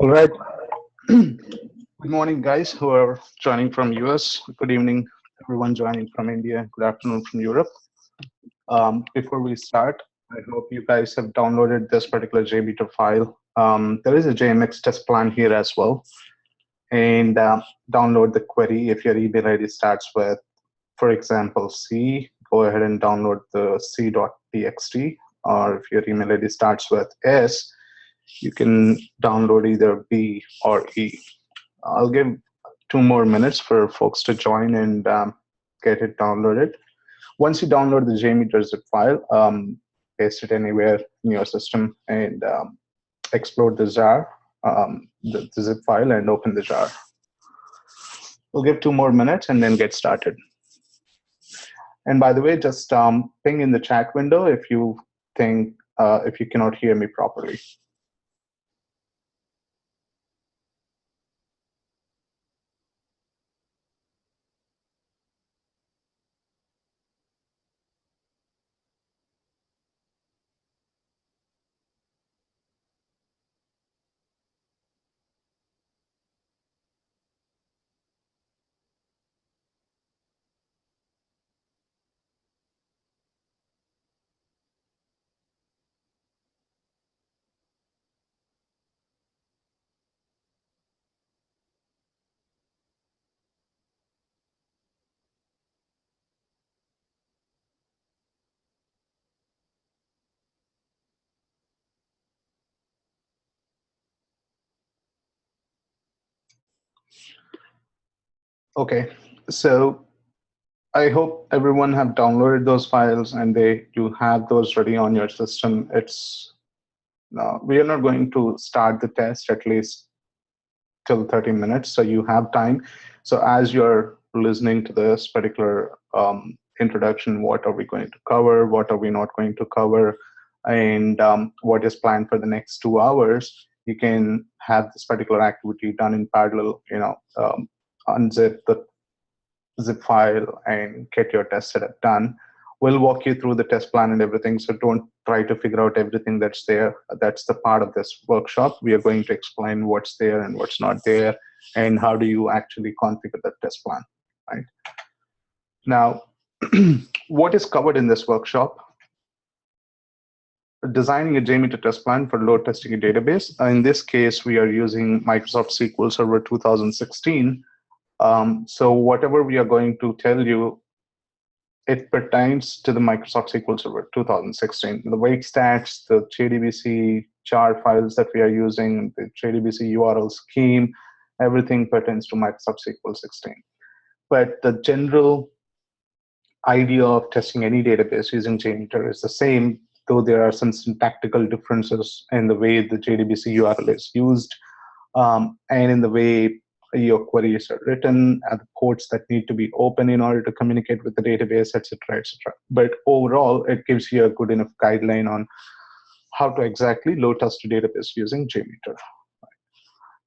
All right. Good morning, guys who are joining from US. Good evening, everyone joining from India. Good afternoon from Europe. Before we start, I hope you guys have downloaded this particular JMeter file. There is a JMX test plan here as well. And download the query if your email ID starts with, for example, C. Go ahead and download the c.txt. Or if your email ID starts with S, you can download either B or E. I'll give 2 more minutes for folks to join and get it downloaded. Once you download the JMeter zip file, paste it anywhere in your system and explode the jar, the zip file, and open the jar. We'll give 2 more minutes and then get started. And by the way, just ping in the chat window if you think if you cannot hear me properly. Okay, so I hope everyone have downloaded those files and you have those ready on your system. We are not going to start the test at least till 30 minutes, so you have time. So as you're listening to this particular introduction, what are we going to cover, what are we not going to cover, and what is planned for the next 2 hours, you can have this particular activity done in parallel, unzip the zip file and get your test setup done. We'll walk you through the test plan and everything, so don't try to figure out everything that's there. That's the part of this workshop. We are going to explain what's there and what's not there, and how do you actually configure that test plan, right? Now, what is covered in this workshop? Designing a JMeter test plan for load testing a database. In this case, we are using Microsoft SQL Server 2016. So whatever we are going to tell you, it pertains to the Microsoft SQL Server 2016. The wait stats, the JDBC jar files that we are using, the JDBC URL scheme, everything pertains to Microsoft SQL 16. But the general idea of testing any database using JMeter is the same, though there are some syntactical differences in the way the JDBC URL is used, and in the way your queries are written, and the ports that need to be open in order to communicate with the database, etc., etc. But overall, it gives you a good enough guideline on how to exactly load test a database using JMeter.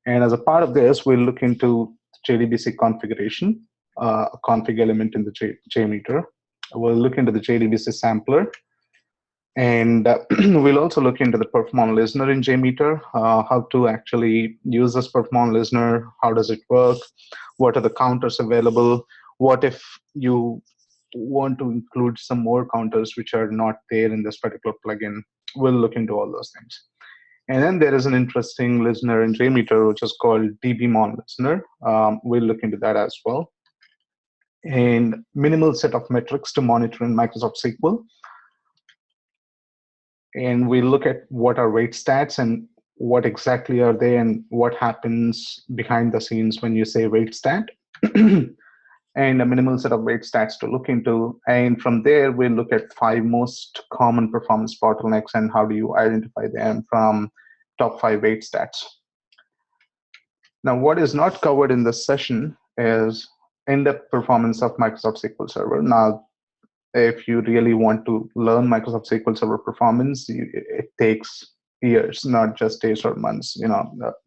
And as a part of this, we'll look into JDBC configuration, a config element in the JMeter. We'll look into the JDBC sampler, and we'll also look into the Perfmon listener in JMeter, how to actually use this Perfmon listener, how does it work, what are the counters available, what if you want to include some more counters which are not there in this particular plugin. We'll look into all those things. And then there is an interesting listener in JMeter, which is called DBMon listener. We'll look into that as well. And minimal set of metrics to monitor in Microsoft SQL. And we look at what are wait stats and what exactly are they and what happens behind the scenes when you say wait stat, and a minimal set of wait stats to look into. And from there, we look at 5 most common performance bottlenecks and how do you identify them from top 5 wait stats. Now, what is not covered in this session is in-depth performance of Microsoft SQL Server. Now, if you really want to learn Microsoft SQL Server performance, it takes years, not just days or months.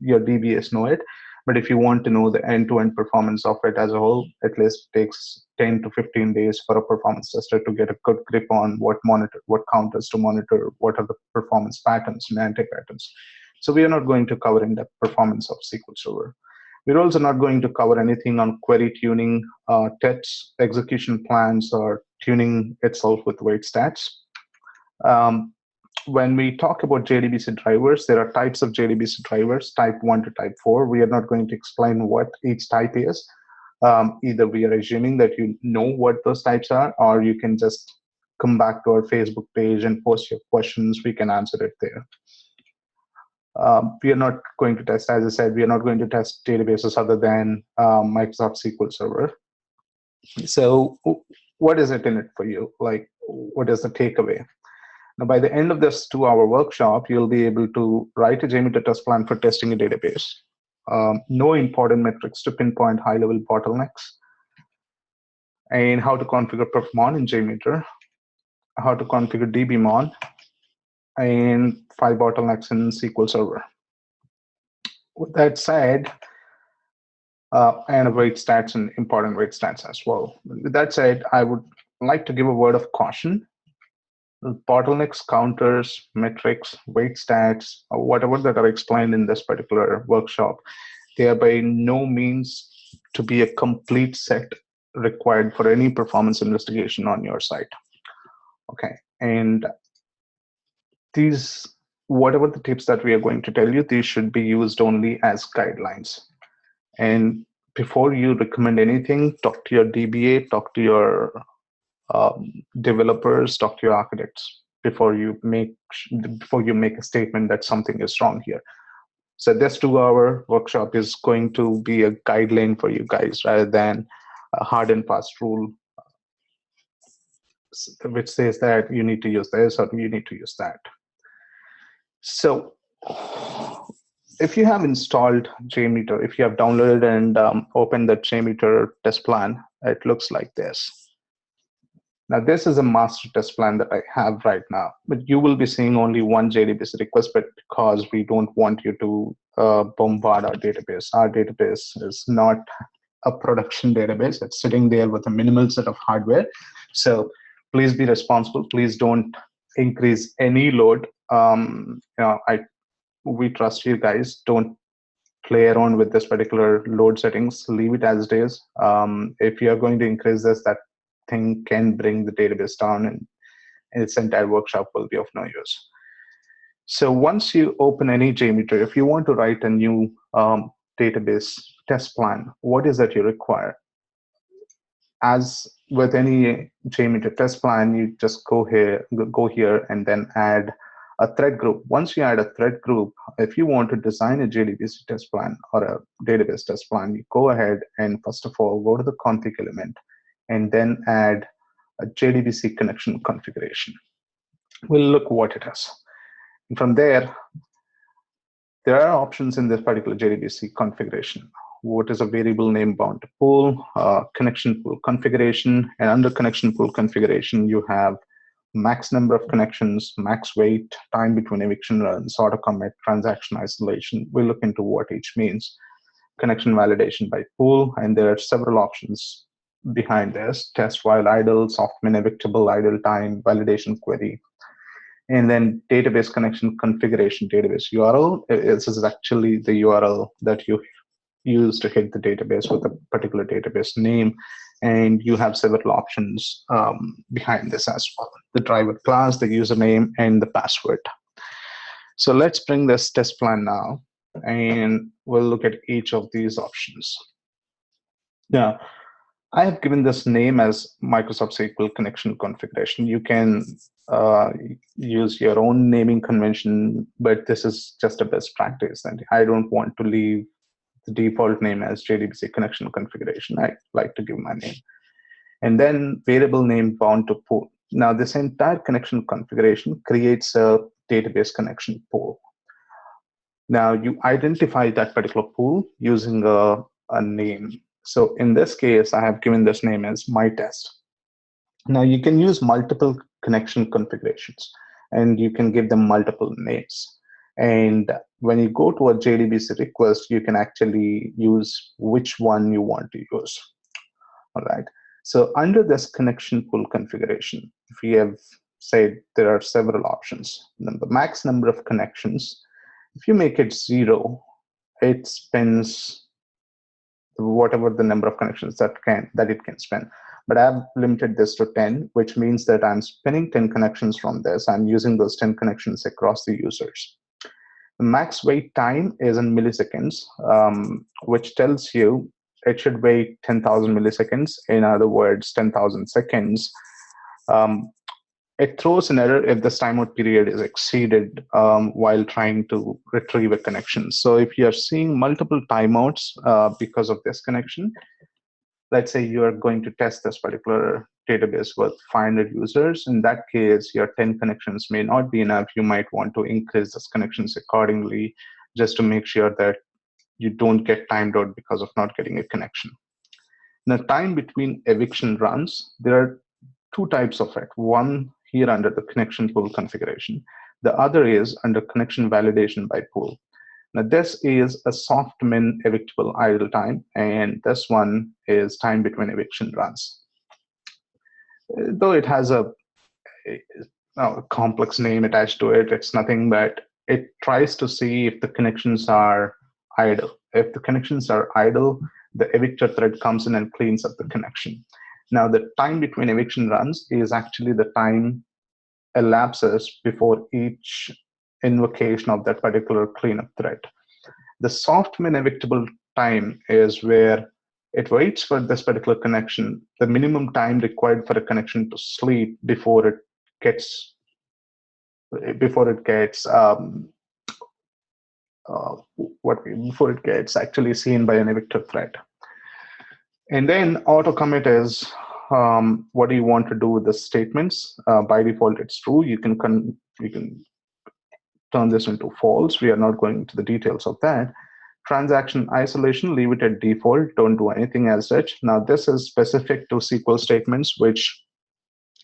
Your DBAs know it, but if you want to know the end-to-end performance of it as a whole, at least takes 10 to 15 days for a performance tester to get a good grip on what counters to monitor, what are the performance patterns and anti-patterns. So we are not going to cover in-depth performance of SQL Server. We're also not going to cover anything on query tuning, tests, execution plans, or tuning itself with wait stats. When we talk about JDBC drivers, there are types of JDBC drivers, type 1 to type 4. We are not going to explain what each type is. Either we are assuming that you know what those types are, or you can just come back to our Facebook page and post your questions. We can answer it there. We are not going to test, as I said, we are not going to test databases other than Microsoft SQL Server. So what is it in it for you? Like, what is the takeaway? Now, by the end of this 2-hour workshop, you'll be able to write a JMeter test plan for testing a database. Know important metrics to pinpoint high-level bottlenecks, and how to configure Perfmon in JMeter, how to configure DBMon, and 5 bottlenecks in SQL Server. With that said, and wait stats and important wait stats as well. With that said, I would like to give a word of caution. Bottlenecks, counters, metrics, wait stats, or whatever that are explained in this particular workshop, they are by no means to be a complete set required for any performance investigation on your site. Okay, and these, whatever the tips that we are going to tell you, these should be used only as guidelines. And before you recommend anything, talk to your DBA, talk to your developers, talk to your architects before you make a statement that something is wrong here. So this 2-hour workshop is going to be a guideline for you guys rather than a hard and fast rule which says that you need to use this or you need to use that. So if you have installed JMeter, if you have downloaded and opened the JMeter test plan, it looks like this. Now, this is a master test plan that I have right now, but you will be seeing only one JDBC request, but because we don't want you to bombard our database. Our database is not a production database. It's sitting there with a minimal set of hardware. So please be responsible. Please don't increase any load. We trust you guys. Don't play around with this particular load settings. Leave it as it is. If you are going to increase this, that thing can bring the database down, and its entire workshop will be of no use. So once you open any JMeter, if you want to write a new database test plan, what is that you require? As with any JMeter test plan, you just go here and then add a thread group. Once you add a thread group, if you want to design a JDBC test plan or a database test plan, you go ahead and first of all go to the config element and then add a JDBC connection configuration. We'll look what it is. And from there are options in this particular JDBC configuration. What is a variable name bound to pool, connection pool configuration, and under connection pool configuration, you have max number of connections, max wait, time between eviction runs, auto commit, transaction isolation. We'll look into what each means. Connection validation by pool, and there are several options behind this: test while idle, soft min evictable, idle time, validation query, and then database connection configuration, database URL. This is actually the URL that you use to hit the database with a particular database name, and you have several options behind this as well: the driver class, the username, and the password. So let's bring this test plan now, and we'll look at each of these options. Now, I have given this name as Microsoft SQL connection configuration. You can use your own naming convention, but this is just a best practice, and I don't want to leave the default name as JDBC connection configuration. I like to give my name. And then variable name bound to pool. Now, this entire connection configuration creates a database connection pool. Now, you identify that particular pool using a name. So in this case, I have given this name as my test. Now, you can use multiple connection configurations, and you can give them multiple names. And when you go to a JDBC request, you can actually use which one you want to use. All right. So under this connection pool configuration, we have said there are several options. The max number of connections, If you make it 0, it spins whatever the number of connections that it can spin. But I've limited this to 10, which means that I'm spinning 10 connections from this. I'm using those 10 connections across the users. The max wait time is in milliseconds, which tells you it should wait 10,000 milliseconds. In other words, 10,000 seconds. It throws an error if this timeout period is exceeded while trying to retrieve a connection. So if you're seeing multiple timeouts because of this connection, let's say you are going to test this particular database with 500 users. In that case, your 10 connections may not be enough. You might want to increase those connections accordingly just to make sure that you don't get timed out because of not getting a connection. Now, time between eviction runs, there are two types of it. One here under the connection pool configuration. The other is under connection validation by pool. Now, this is a soft min evictable idle time, and this one is time between eviction runs. Though it has a complex name attached to it, it's nothing but it tries to see if the connections are idle. If the connections are idle, the evictor thread comes in and cleans up the connection. Now, the time between eviction runs is actually the time elapses before each invocation of that particular cleanup thread. The soft min evictable time is where it waits for this particular connection, the minimum time required for a connection to sleep before it gets actually seen by an evictor thread. And then auto commit is what do you want to do with the statements? By default, it's true. You can turn this into false. We are not going into the details of that. Transaction isolation, leave it at default. Don't do anything as such. Now, this is specific to SQL statements, which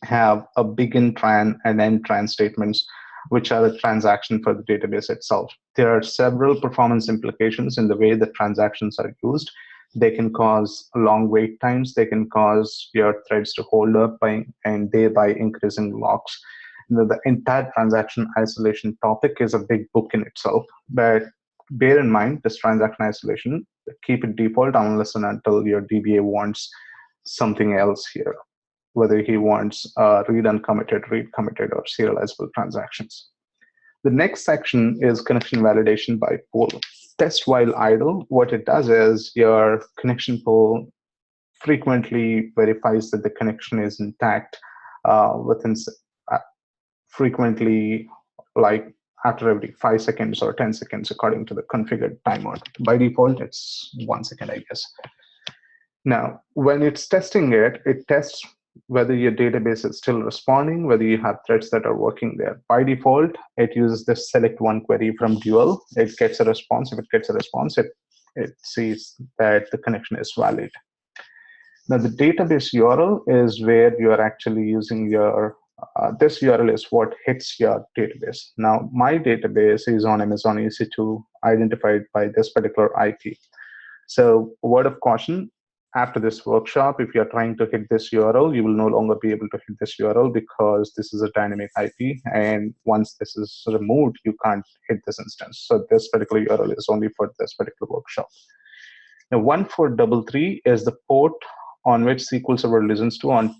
have a begin tran and end tran statements, which are the transaction for the database itself. There are several performance implications in the way the transactions are used. They can cause long wait times. They can cause your threads to hold up and thereby increasing locks. The entire transaction isolation topic is a big book in itself, but bear in mind this transaction isolation, keep it default unless and until your DBA wants something else here, whether he wants read uncommitted, read committed, or serializable transactions. The next section is connection validation by pool. Test while idle, what it does is your connection pool frequently verifies that the connection is intact frequently, like after every 5 seconds or 10 seconds, according to the configured timeout. By default, it's 1 second, I guess. Now, when it's testing it, it tests whether your database is still responding, whether you have threads that are working there. By default, it uses this select one query from Dual. It gets a response. If it gets a response, it sees that the connection is valid. Now, the database URL is where you are actually using your this URL is what hits your database. Now, my database is on Amazon EC2, identified by this particular IP. So, word of caution, after this workshop, if you're trying to hit this URL, you will no longer be able to hit this URL because this is a dynamic IP. And once this is removed, you can't hit this instance. So, this particular URL is only for this particular workshop. Now, 1433 is the port on which SQL Server listens to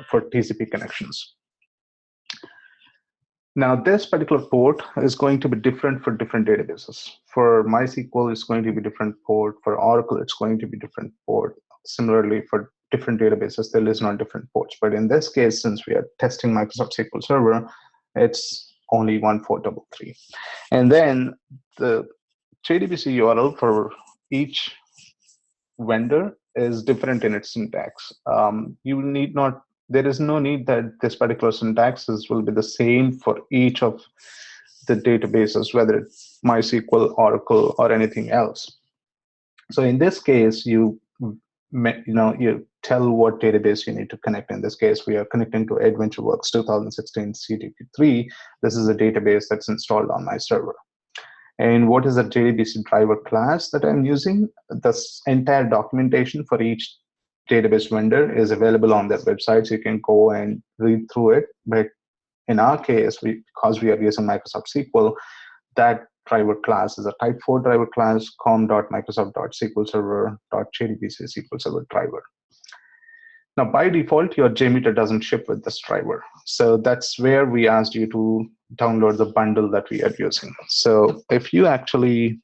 for TCP connections. Now, this particular port is going to be different for different databases. For MySQL, it's going to be different port. For Oracle, it's going to be different port. Similarly, for different databases, they listen on different ports. But in this case, since we are testing Microsoft SQL Server, it's only 1433. And then the JDBC URL for each vendor is different in its syntax. There is no need that this particular syntax will be the same for each of the databases, whether it's MySQL, Oracle, or anything else. So in this case, you tell what database you need to connect. In this case, we are connecting to AdventureWorks 2016 CDP3. This is a database that's installed on my server. And what is the JDBC driver class that I'm using? This entire documentation for each database vendor is available on their website, so you can go and read through it. But in our case, because we are using Microsoft SQL, that driver class is a type 4 driver class, com.microsoft.sql server.jdbc SQL Server driver. Now, by default, your JMeter doesn't ship with this driver. So that's where we asked you to download the bundle that we are using. So if you actually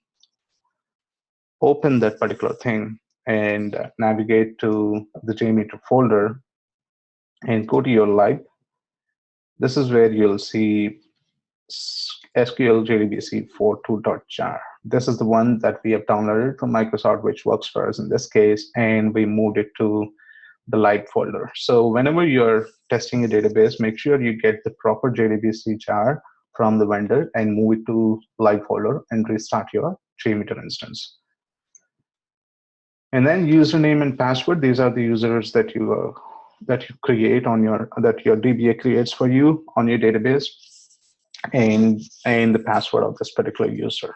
open that particular thing and navigate to the JMeter folder and go to your lib, this is where you'll see SQL JDBC 4.2.jar. This is the one that we have downloaded from Microsoft, which works for us in this case, and we moved it to the lib folder. So whenever you're testing a database, make sure you get the proper JDBC jar from the vendor and move it to lib folder and restart your JMeter instance. And then username and password, these are the users that you create on your DBA creates for you on your database, and the password of this particular user.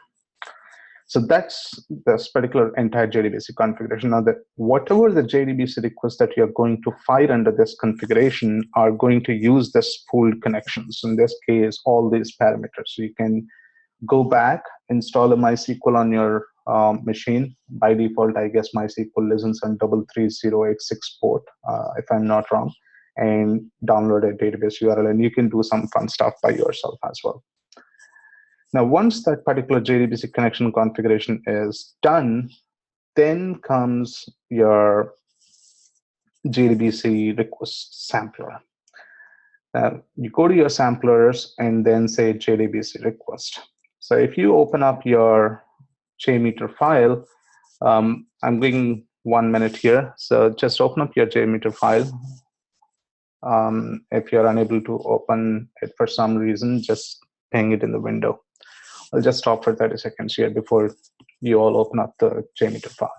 So that's this particular entire JDBC configuration. Now, that whatever the JDBC requests that you're going to fire under this configuration are going to use this pooled connections. In this case, all these parameters. So you can go back, install a MySQL on your machine. By default, I guess MySQL listens on 33086 port, if I'm not wrong, and download a database URL, and you can do some fun stuff by yourself as well. Now, once that particular JDBC connection configuration is done, then comes your JDBC request sampler. You go to your samplers and then say JDBC request. So if you open up your JMeter file, I'm giving 1 minute here. So just open up your JMeter file. If you're unable to open it for some reason, just ping it in the window. I'll just stop for 30 seconds here before you all open up the JMeter file.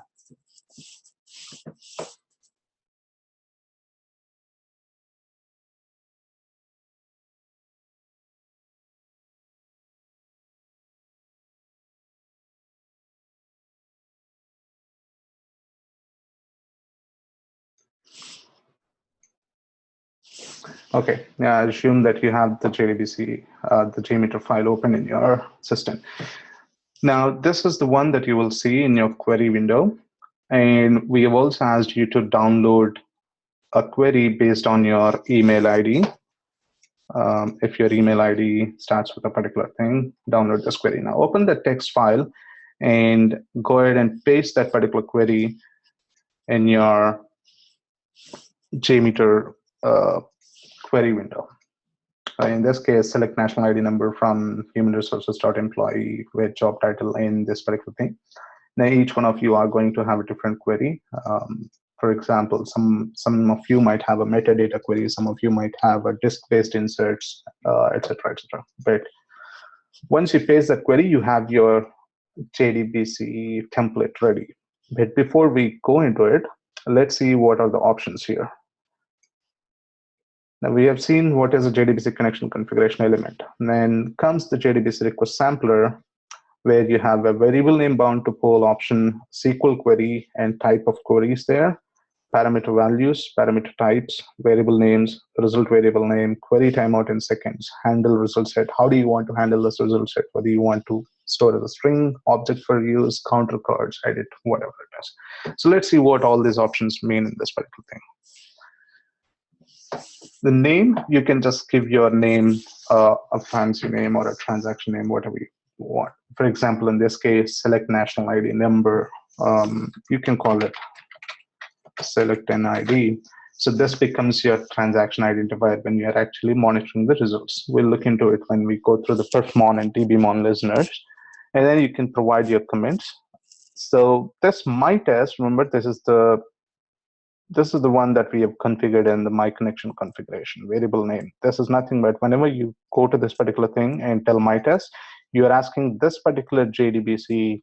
Okay, yeah, I assume that you have the JDBC, the JMeter file open in your system. Now, this is the one that you will see in your query window. And we have also asked you to download a query based on your email ID. If your email ID starts with a particular thing, download this query. Now, open the text file and go ahead and paste that particular query in your JMeter query window. In this case, select national ID number from human resources.employee with job title in this particular thing. Now, each one of you are going to have a different query. For example, some of you might have a metadata query, some of you might have a disk-based inserts, etc., etc. But once you paste that query, you have your JDBC template ready. But before we go into it, let's see what are the options here. Now, we have seen what is a JDBC connection configuration element. And then comes the JDBC request sampler, where you have a variable name bound to poll option, SQL query, and type of queries there, parameter values, parameter types, variable names, result variable name, query timeout in seconds, handle result set. How do you want to handle this result set? Whether you want to store as a string, object for use, counter cards, edit, whatever it is. So let's see what all these options mean in this particular thing. The name, you can just give your name a fancy name or a transaction name, whatever you want. For example, in this case, select national ID number. You can call it select an ID. So this becomes your transaction identifier when you're actually monitoring the results. We'll look into it when we go through the Perfmon and DBMon listeners. And then you can provide your comments. So this my test, remember, this is the one that we have configured in the my connection configuration, variable name. This is nothing but whenever you go to this particular thing and tell my test, you're asking this particular JDBC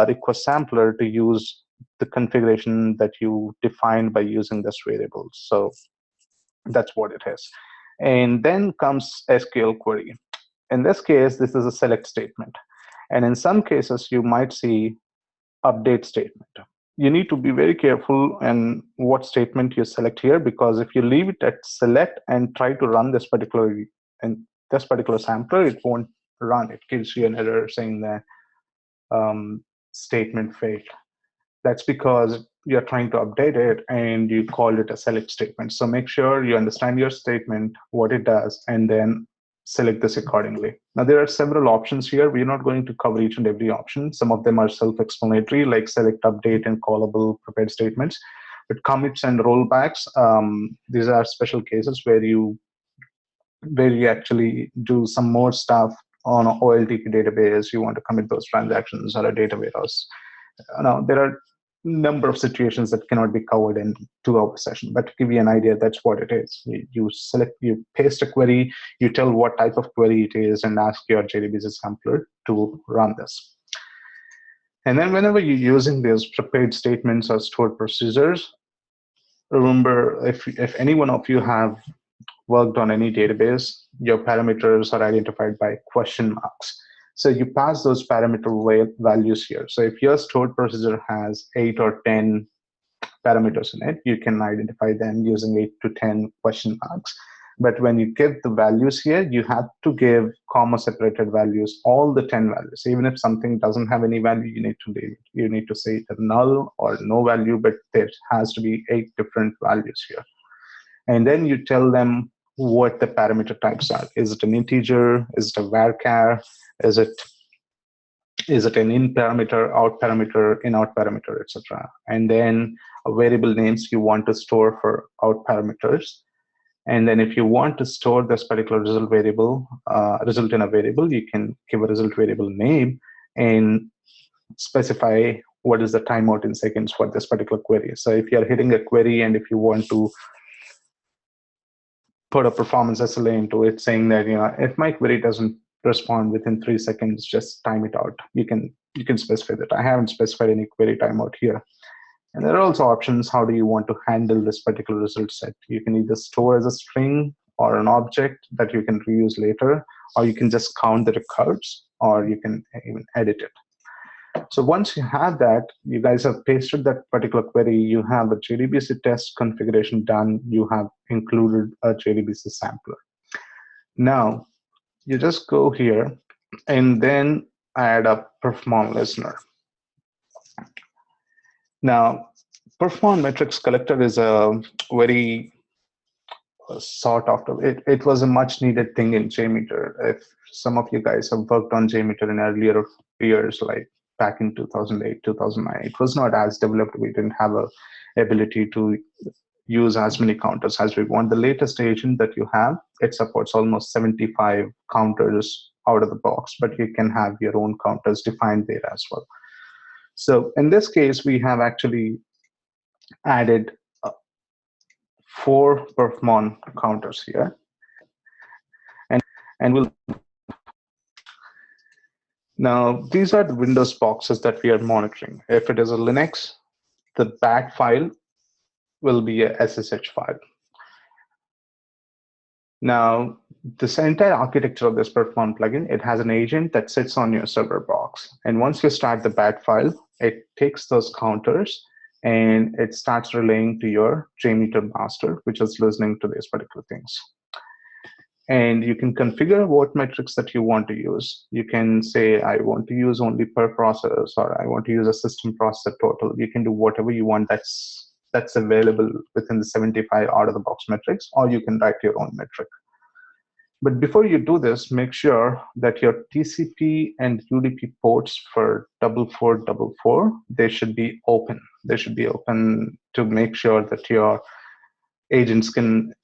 request sampler to use the configuration that you defined by using this variable. So that's what it is. And then comes SQL query. In this case, this is a select statement. And in some cases, you might see update statement. You need to be very careful in what statement you select here, because if you leave it at select and try to run this particular sampler, it won't run, it gives you an error saying that statement failed. That's because you're trying to update it and you called it a select statement. So make sure you understand your statement, what it does, and then select this accordingly. Now, there are several options here. We're not going to cover each and every option. Some of them are self-explanatory, like select, update, and callable prepared statements. But commits and rollbacks, these are special cases where you actually do some more stuff on an OLTP database. You want to commit those transactions or a data warehouse. Now, there are number of situations that cannot be covered in 2-hour session, but to give you an idea, that's what it is. You select, you paste a query, you tell what type of query it is, and ask your JDBC sampler to run this. And then whenever you're using these prepared statements or stored procedures, remember, if any one of you have worked on any database, your parameters are identified by question marks. So you pass those parameter values here. So if your stored procedure has 8 or 10 parameters in it, you can identify them using 8 to 10 question marks. But when you give the values here, you have to give comma separated values, all the 10 values. Even if something doesn't have any value, you need to leave it. You need to say it null or no value, but there has to be 8 different values here. And then you tell them what the parameter types are. Is it an integer? Is it a varchar? Is it an in parameter, out parameter, in out parameter, etc.? And then variable names you want to store for out parameters. And then if you want to store this particular result variable, result in a variable, you can give a result variable name and specify what is the timeout in seconds for this particular query. So if you're hitting a query and if you want to put a performance SLA into it, saying that, if my query doesn't respond within 3 seconds, just time it out. You can specify that. I haven't specified any query timeout here. And there are also options. How do you want to handle this particular result set? You can either store as a string or an object that you can reuse later, or you can just count the records, or you can even edit it. So once you have that, you guys have pasted that particular query, you have a JDBC test configuration done, you have included a JDBC sampler. Now, you just go here and then add a Perfmon listener. Now, Perfmon metrics collector is a very sought after. It was a much needed thing in JMeter. If some of you guys have worked on JMeter in earlier years, like back in 2008, 2009, it was not as developed. We didn't have a ability to use as many counters as we want. The latest agent that you have, it supports almost 75 counters out of the box, but you can have your own counters defined there as well. So in this case, we have actually added 4 Perfmon counters here. And we'll now, these are the Windows boxes that we are monitoring. If it is a Linux, the bat file will be a SSH file. Now, this entire architecture of this Perfmon plugin, it has an agent that sits on your server box. And once you start the bat file, it takes those counters and it starts relaying to your JMeter master, which is listening to these particular things. And you can configure what metrics that you want to use. You can say, I want to use only per process, or I want to use a system processor total. You can do whatever you want that's available within the 75 out-of-the-box metrics, or you can write your own metric. But before you do this, make sure that your TCP and UDP ports for 4444, they should be open. They should be open to make sure that your agents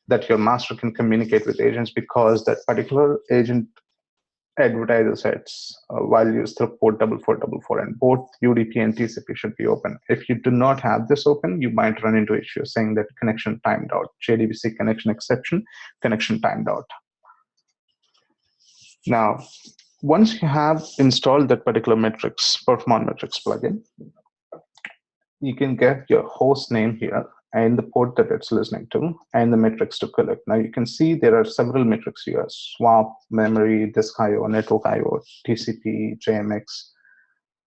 that your master can communicate with agents, because that particular agent advertises its values through port 4444, and both UDP and TCP should be open. If you do not have this open, you might run into issues saying that connection timed out, JDBC connection exception, connection timed out. Now, once you have installed that particular metrics, Perfmon metrics plugin, you can get your host name here and the port that it's listening to and the metrics to collect. Now you can see there are several metrics here: swap, memory, disk IO, network IO, TCP, JMX.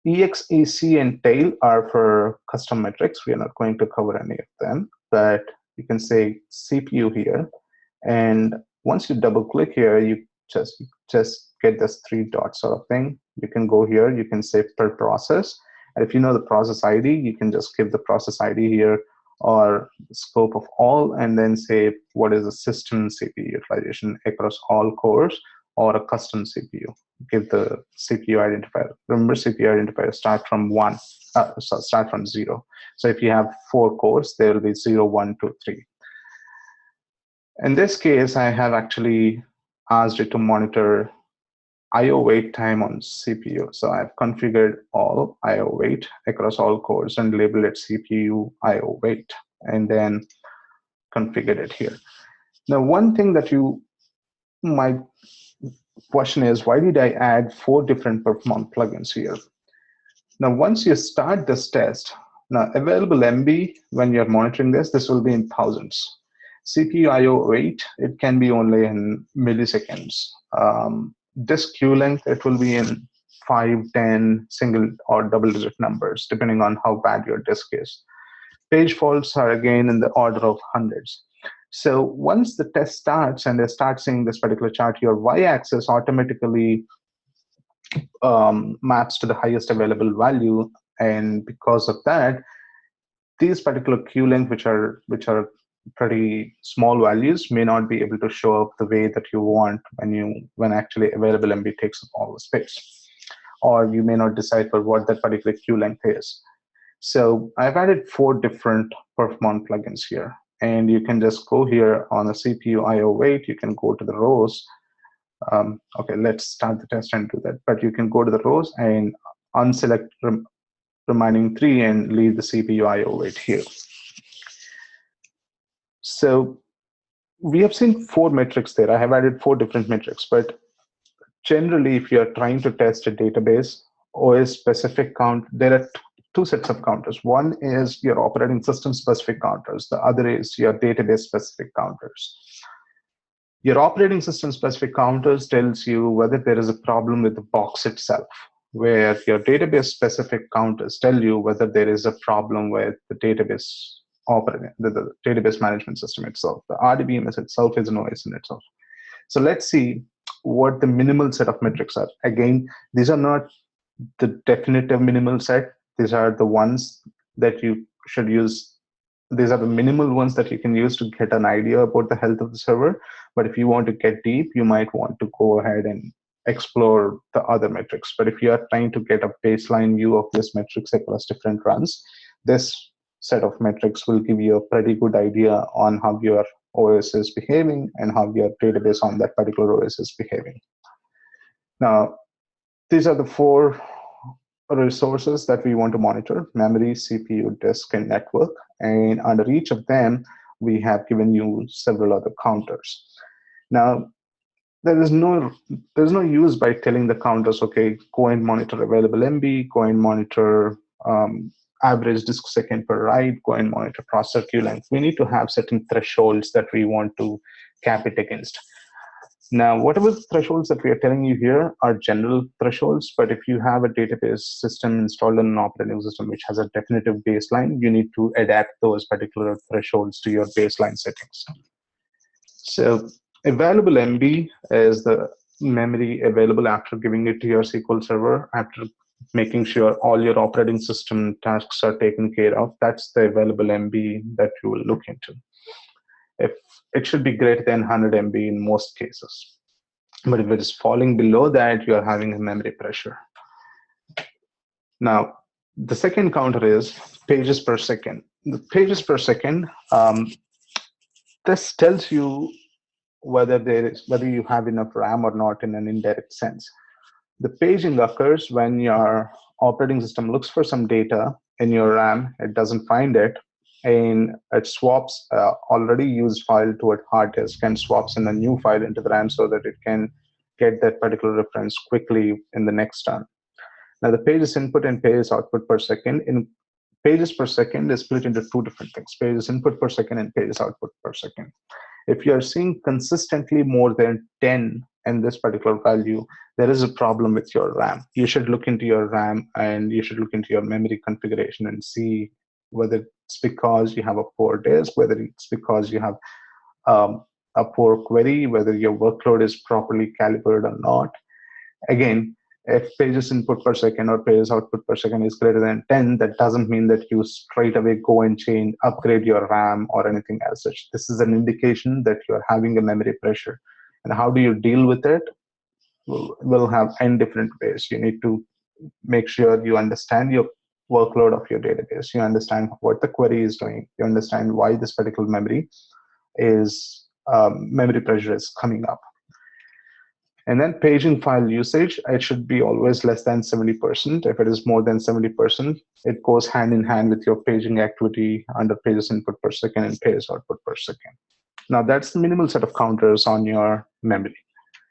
EXEC and tail are for custom metrics. We are not going to cover any of them, but you can say CPU here. And once you double click here, you just get this 3 dots sort of thing. You can go here, you can say per process. And if you know the process ID, you can just give the process ID here or scope of all, and then say what is the system CPU utilization across all cores, or a custom CPU. Give the CPU identifier. Remember, CPU identifier start from 1, start from 0. So if you have 4 cores, there will be 0, 1, 2, 3. In this case, I have actually asked it to monitor I/O wait time on CPU. So I've configured all I/O wait across all cores and labeled it CPU I/O wait, and then configured it here. Now, one thing that you might question is, why did I add 4 different Perfmon plugins here? Now, once you start this test, now available MB, when you're monitoring this will be in thousands. CPU I/O wait, it can be only in milliseconds. Disk queue length, it will be in 5, 10, single or double digit numbers, depending on how bad your disk is. Page faults are again in the order of hundreds. So once the test starts and they start seeing this particular chart, your y-axis automatically maps to the highest available value, and because of that, these particular queue length, which are pretty small values, may not be able to show up the way that you want when actually available MB takes up all the space, or you may not decipher what that particular queue length is. So I've added 4 different Perfmon plugins here, and you can just go here on the CPU I/O wait. You can go to the rows. Okay, let's start the test and do that. But you can go to the rows and unselect remaining 3 and leave the CPU I/O wait here. So we have seen 4 metrics there. I have added 4 different metrics, but generally, if you're trying to test a database OS specific count, there are 2 sets of counters. One is your operating system specific counters. The other is your database specific counters. Your operating system specific counters tells you whether there is a problem with the box itself, where your database specific counters tell you whether there is a problem with the database the database management system itself. The RDBMS itself is an OS in itself. So let's see what the minimal set of metrics are. Again, these are not the definitive minimal set. These are the ones that you should use. These are the minimal ones that you can use to get an idea about the health of the server. But if you want to get deep, you might want to go ahead and explore the other metrics. But if you are trying to get a baseline view of this metrics across different runs, this set of metrics will give you a pretty good idea on how your OS is behaving and how your database on that particular OS is behaving. Now, these are the 4 resources that we want to monitor: memory, CPU, disk, and network. And under each of them, we have given you several other counters. Now, there's no use by telling the counters, okay, go and monitor available MB, go and monitor average disk second per write, go and monitor processor queue length. We need to have certain thresholds that we want to cap it against. Now, whatever thresholds that we are telling you here are general thresholds, but if you have a database system installed in an operating system which has a definitive baseline, you need to adapt those particular thresholds to your baseline settings. So available MB is the memory available after giving it to your SQL Server, after making sure all your operating system tasks are taken care of. That's the available MB that you will look into. If it should be greater than 100 MB in most cases. But if it is falling below that, you are having a memory pressure. Now, the second counter is pages per second. The pages per second, this tells you whether you have enough RAM or not in an indirect sense. The paging occurs when your operating system looks for some data in your RAM, it doesn't find it, and it swaps already used file to a hard disk and swaps in a new file into the RAM so that it can get that particular reference quickly in the next turn. Now, the pages input and pages output per second. In pages per second is split into 2 different things: pages input per second and pages output per second. If you are seeing consistently more than 10 in this particular value, there is a problem with your RAM. You should look into your RAM and you should look into your memory configuration and see whether it's because you have a poor disk, whether it's because you have a poor query, whether your workload is properly calibrated or not. Again, if pages input per second or pages output per second is greater than 10, that doesn't mean that you straight away go and change, upgrade your RAM or anything as such. This is an indication that you're having a memory pressure. And how do you deal with it? We'll have n different ways. You need to make sure you understand your workload of your database. You understand what the query is doing. You understand why this particular memory pressure is coming up. And then paging file usage, it should be always less than 70%. If it is more than 70%, it goes hand in hand with your paging activity under pages input per second and pages output per second. Now that's the minimal set of counters on your memory.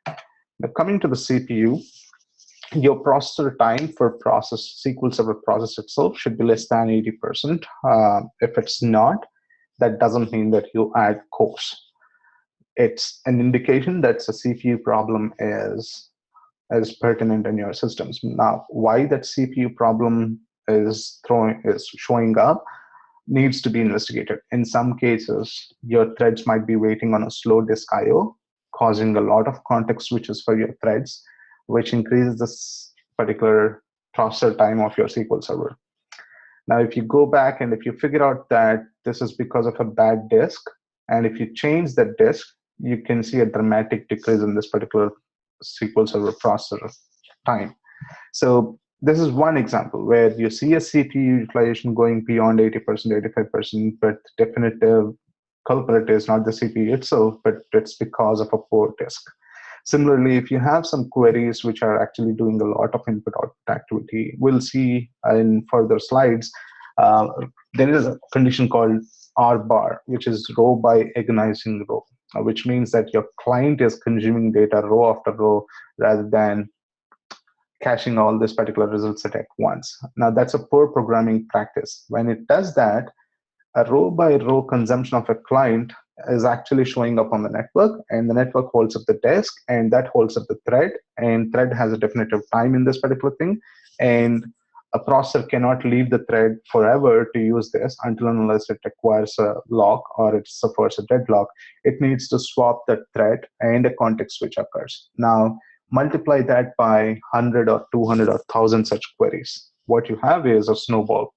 Now coming to the CPU, your processor time for SQL Server process itself should be less than 80%. If it's not, that doesn't mean that you add cores. It's an indication that the CPU problem is pertinent in your systems. Now, why that CPU problem is showing up needs to be investigated. In some cases, your threads might be waiting on a slow disk I/O, causing a lot of context switches for your threads, which increases this particular processor time of your SQL Server. Now, if you go back and if you figure out that this is because of a bad disk, and if you change that disk, you can see a dramatic decrease in this particular SQL Server processor time. So this is one example where you see a CPU utilization going beyond 80%, 85%, but the definitive culprit is not the CPU itself, but it's because of a poor disk. Similarly, if you have some queries which are actually doing a lot of input-output activity, we'll see in further slides, there is a condition called R-bar, which is row by agonizing row, which means that your client is consuming data row after row rather than caching all this particular result set at once. Now, that's a poor programming practice. When it does that, a row by row consumption of a client is actually showing up on the network, and the network holds up the disk, and that holds up the thread, and thread has a definitive time in this particular thing, and a processor cannot leave the thread forever to use this until and unless it acquires a lock or it suffers a deadlock. It needs to swap that thread and a context switch occurs. Now, multiply that by 100 or 200 or 1,000 such queries. What you have is a snowball.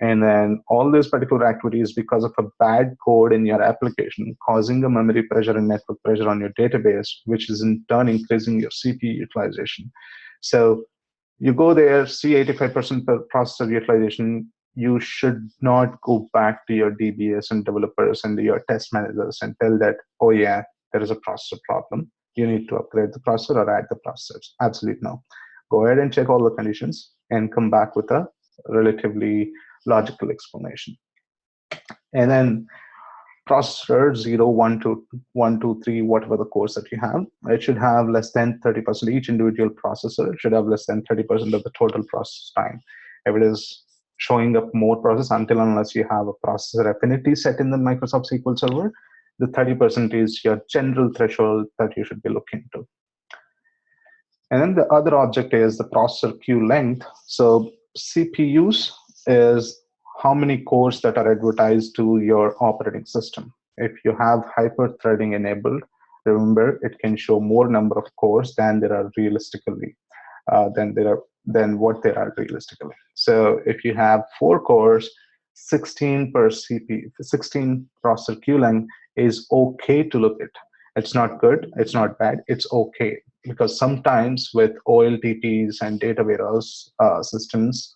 And then all these particular activities, because of a bad code in your application, causing a memory pressure and network pressure on your database, which is in turn increasing your CPU utilization. So you go there, see 85% per processor utilization, you should not go back to your DBS and developers and your test managers and tell that, oh yeah, there is a processor problem. You need to upgrade the processor or add the processors. Absolutely no. Go ahead and check all the conditions and come back with a relatively logical explanation. And then processor 0, 1, 2, 1, 2, 3, whatever the cores that you have, it should have less than 30%. Each individual processor should have less than 30% of the total process time. If it is showing up more process, until unless you have a processor affinity set in the Microsoft SQL Server, the 30% is your general threshold that you should be looking to. And then the other object is the processor queue length. So CPUs is how many cores that are advertised to your operating system. If you have hyper-threading enabled, remember it can show more number of cores than there are realistically, than what there are realistically. So if you have 4 cores, 16 per CPU, 16 processor queue length is okay to look at. It's not good, it's not bad, it's okay. Because sometimes with OLTPs and data warehouse systems,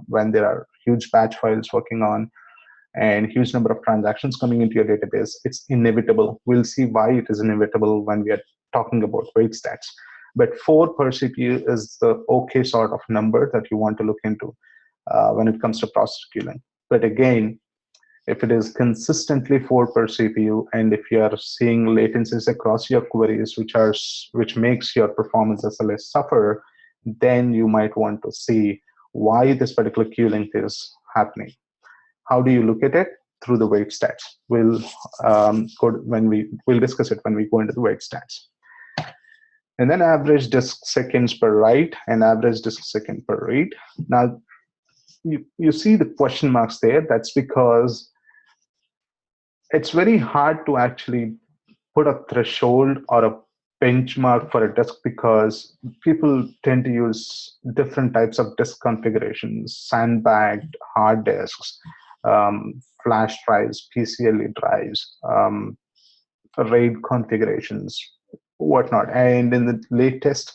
when there are huge batch files working on and huge number of transactions coming into your database, it's inevitable. We'll see why it is inevitable when we are talking about wait stats. But 4 per CPU is the okay sort of number that you want to look into when it comes to processor queuing. But again, if it is consistently 4 per CPU, and if you are seeing latencies across your queries, which makes your performance SLA suffer, then you might want to see why this particular queue length is happening. How do you look at it? Through the wait stats. We'll discuss it when we go into the wait stats. And then average disk seconds per write and average disk second per read. Now, you see the question marks there. That's because it's very hard to actually put a threshold or a benchmark for a disk because people tend to use different types of disk configurations, sandbagged hard disks, flash drives, PCLE drives, RAID configurations, whatnot. And in the latest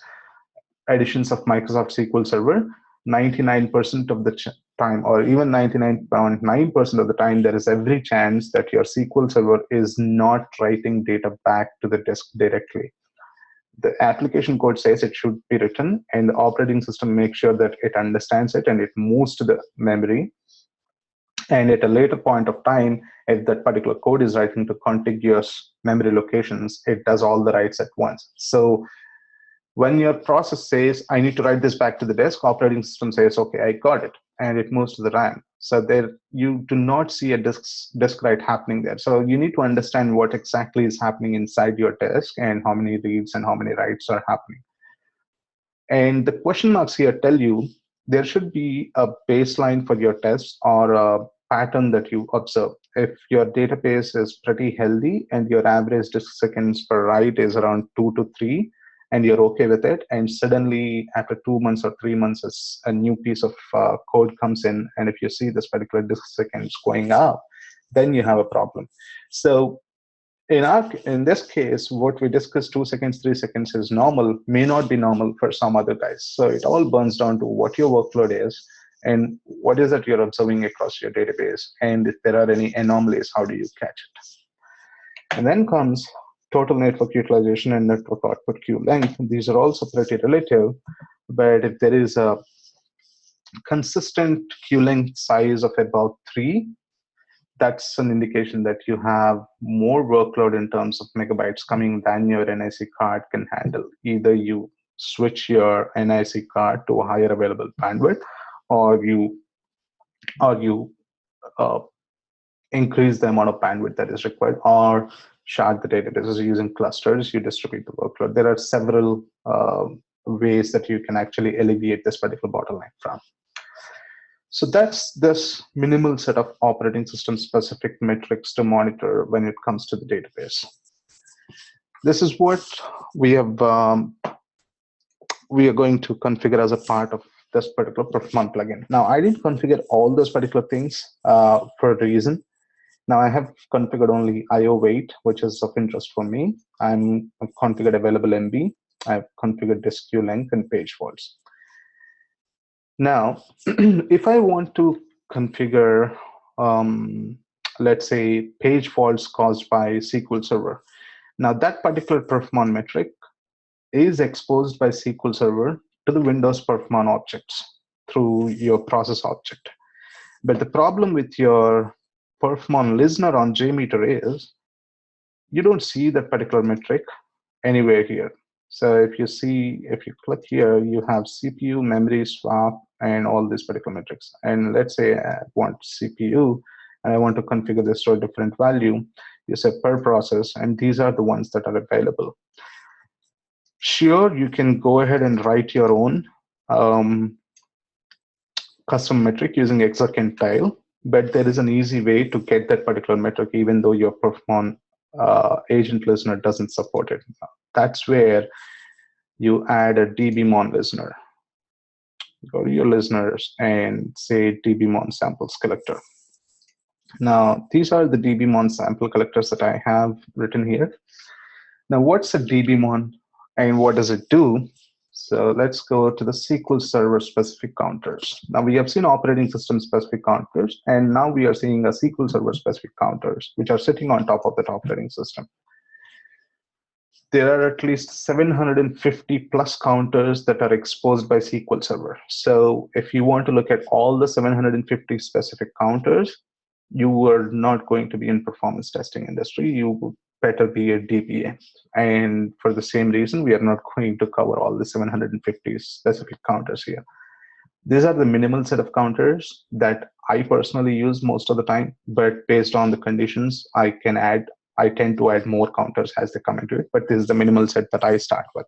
editions of Microsoft SQL Server, 99% of the time, or even 99.9% of the time, there is every chance that your SQL Server is not writing data back to the disk directly. The application code says it should be written, and the operating system makes sure that it understands it and it moves to the memory. And at a later point of time, if that particular code is writing to contiguous memory locations, it does all the writes at once. So when your process says, I need to write this back to the disk, operating system says, okay, I got it, and it moves to the RAM. So there, you do not see a disk write happening there. So you need to understand what exactly is happening inside your disk and how many reads and how many writes are happening. And the question marks here tell you there should be a baseline for your test or a pattern that you observe. If your database is pretty healthy and your average disk seconds per write is around 2 to 3, and you're okay with it, and suddenly after 2 months or 3 months, a new piece of code comes in, and if you see this particular disk seconds going up, then you have a problem. So in this case, what we discussed, 2 seconds, 3 seconds is normal, may not be normal for some other guys. So it all burns down to what your workload is and what is that you're observing across your database. And if there are any anomalies, how do you catch it? And then comes total network utilization and network output queue length. These are also pretty relative, but if there is a consistent queue length size of about 3, that's an indication that you have more workload in terms of megabytes coming than your NIC card can handle. Either you switch your NIC card to a higher available bandwidth, or you increase the amount of bandwidth that is required, or shard the databases using clusters, you distribute the workload. There are several ways that you can actually alleviate this particular bottleneck from. So that's this minimal set of operating system specific metrics to monitor when it comes to the database. This is what we have. We are going to configure as a part of this particular Perfmon plugin. Now, I didn't configure all those particular things for a reason. Now, I have configured only IO weight, which is of interest for me. I've configured available MB. I've configured disk queue length and page faults. Now, if I want to configure, let's say, page faults caused by SQL Server, now that particular Perfmon metric is exposed by SQL Server to the Windows Perfmon objects through your process object. But the problem with your Perfmon listener on JMeter is you don't see that particular metric anywhere here. So if you click here, you have CPU, memory, swap, and all these particular metrics. And let's say I want CPU, and I want to configure this to a different value. You say per process, and these are the ones that are available. Sure, you can go ahead and write your own custom metric using exaquintile, but there is an easy way to get that particular metric even though your Perfmon agent listener doesn't support it. That's where you add a DBMon listener. Go to your listeners and say DBMon samples collector. Now, these are the DBMon sample collectors that I have written here. Now, what's a DBMon and what does it do? So let's go to the SQL Server specific counters. Now, we have seen operating system specific counters, and now we are seeing a SQL Server specific counters, which are sitting on top of that operating system. There are at least 750 plus counters that are exposed by SQL Server. So if you want to look at all the 750 specific counters, you are not going to be in performance testing industry. You would better be a DBA. And for the same reason, we are not going to cover all the 750 specific counters here. These are the minimal set of counters that I personally use most of the time, but based on the conditions, I tend to add more counters as they come into it, but this is the minimal set that I start with.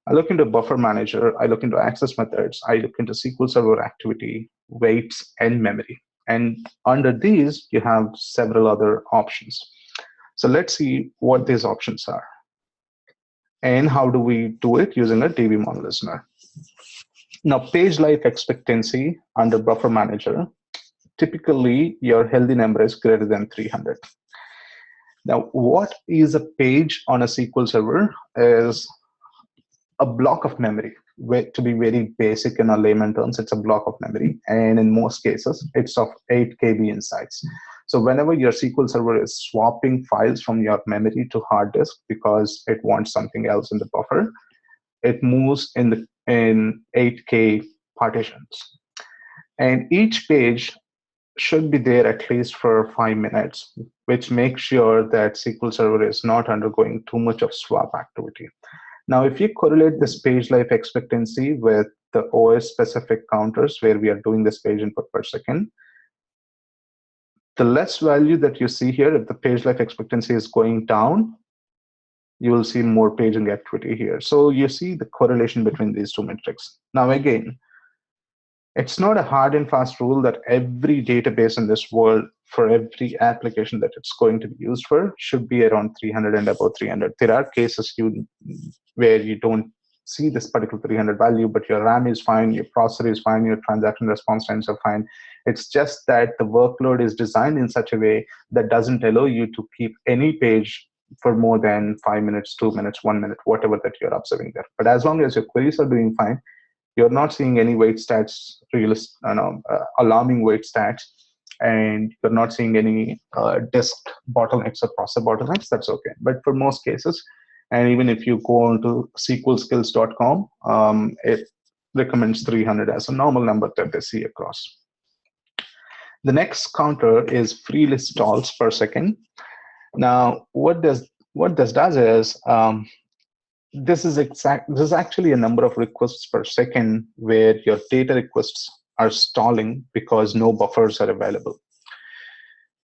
I look into buffer manager, I look into access methods, I look into SQL Server activity, weights, and memory. And under these, you have several other options. So let's see what these options are. And how do we do it using a DBMon listener. Now, page life expectancy under buffer manager, typically your healthy number is greater than 300. Now, what is a page on a SQL Server is a block of memory. To be very basic in a layman terms, it's a block of memory. And in most cases, it's of 8 KB in size. So whenever your SQL Server is swapping files from your memory to hard disk because it wants something else in the buffer, it moves in 8K partitions. And each page should be there at least for 5 minutes, which makes sure that SQL Server is not undergoing too much of swap activity. Now, if you correlate this page life expectancy with the OS specific counters where we are doing this page input per second, the less value that you see here, if the page life expectancy is going down, you will see more paging activity here. So you see the correlation between these two metrics. Now, again, it's not a hard and fast rule that every database in this world, for every application that it's going to be used for, should be around 300 and above 300. There are cases where you don't see this particular 300 value, but your RAM is fine, your processor is fine, your transaction response times are fine. It's just that the workload is designed in such a way that doesn't allow you to keep any page for more than 5 minutes, 2 minutes, 1 minute, whatever that you're observing there. But as long as your queries are doing fine, you're not seeing any wait stats, alarming wait stats, and you're not seeing any disk bottlenecks or processor bottlenecks, that's okay. But for most cases, and even if you go on to SQLskills.com, it recommends 300 as a normal number that they see across. The next counter is free list stalls per second. Now, what this does is, this is actually a number of requests per second where your data requests are stalling because no buffers are available.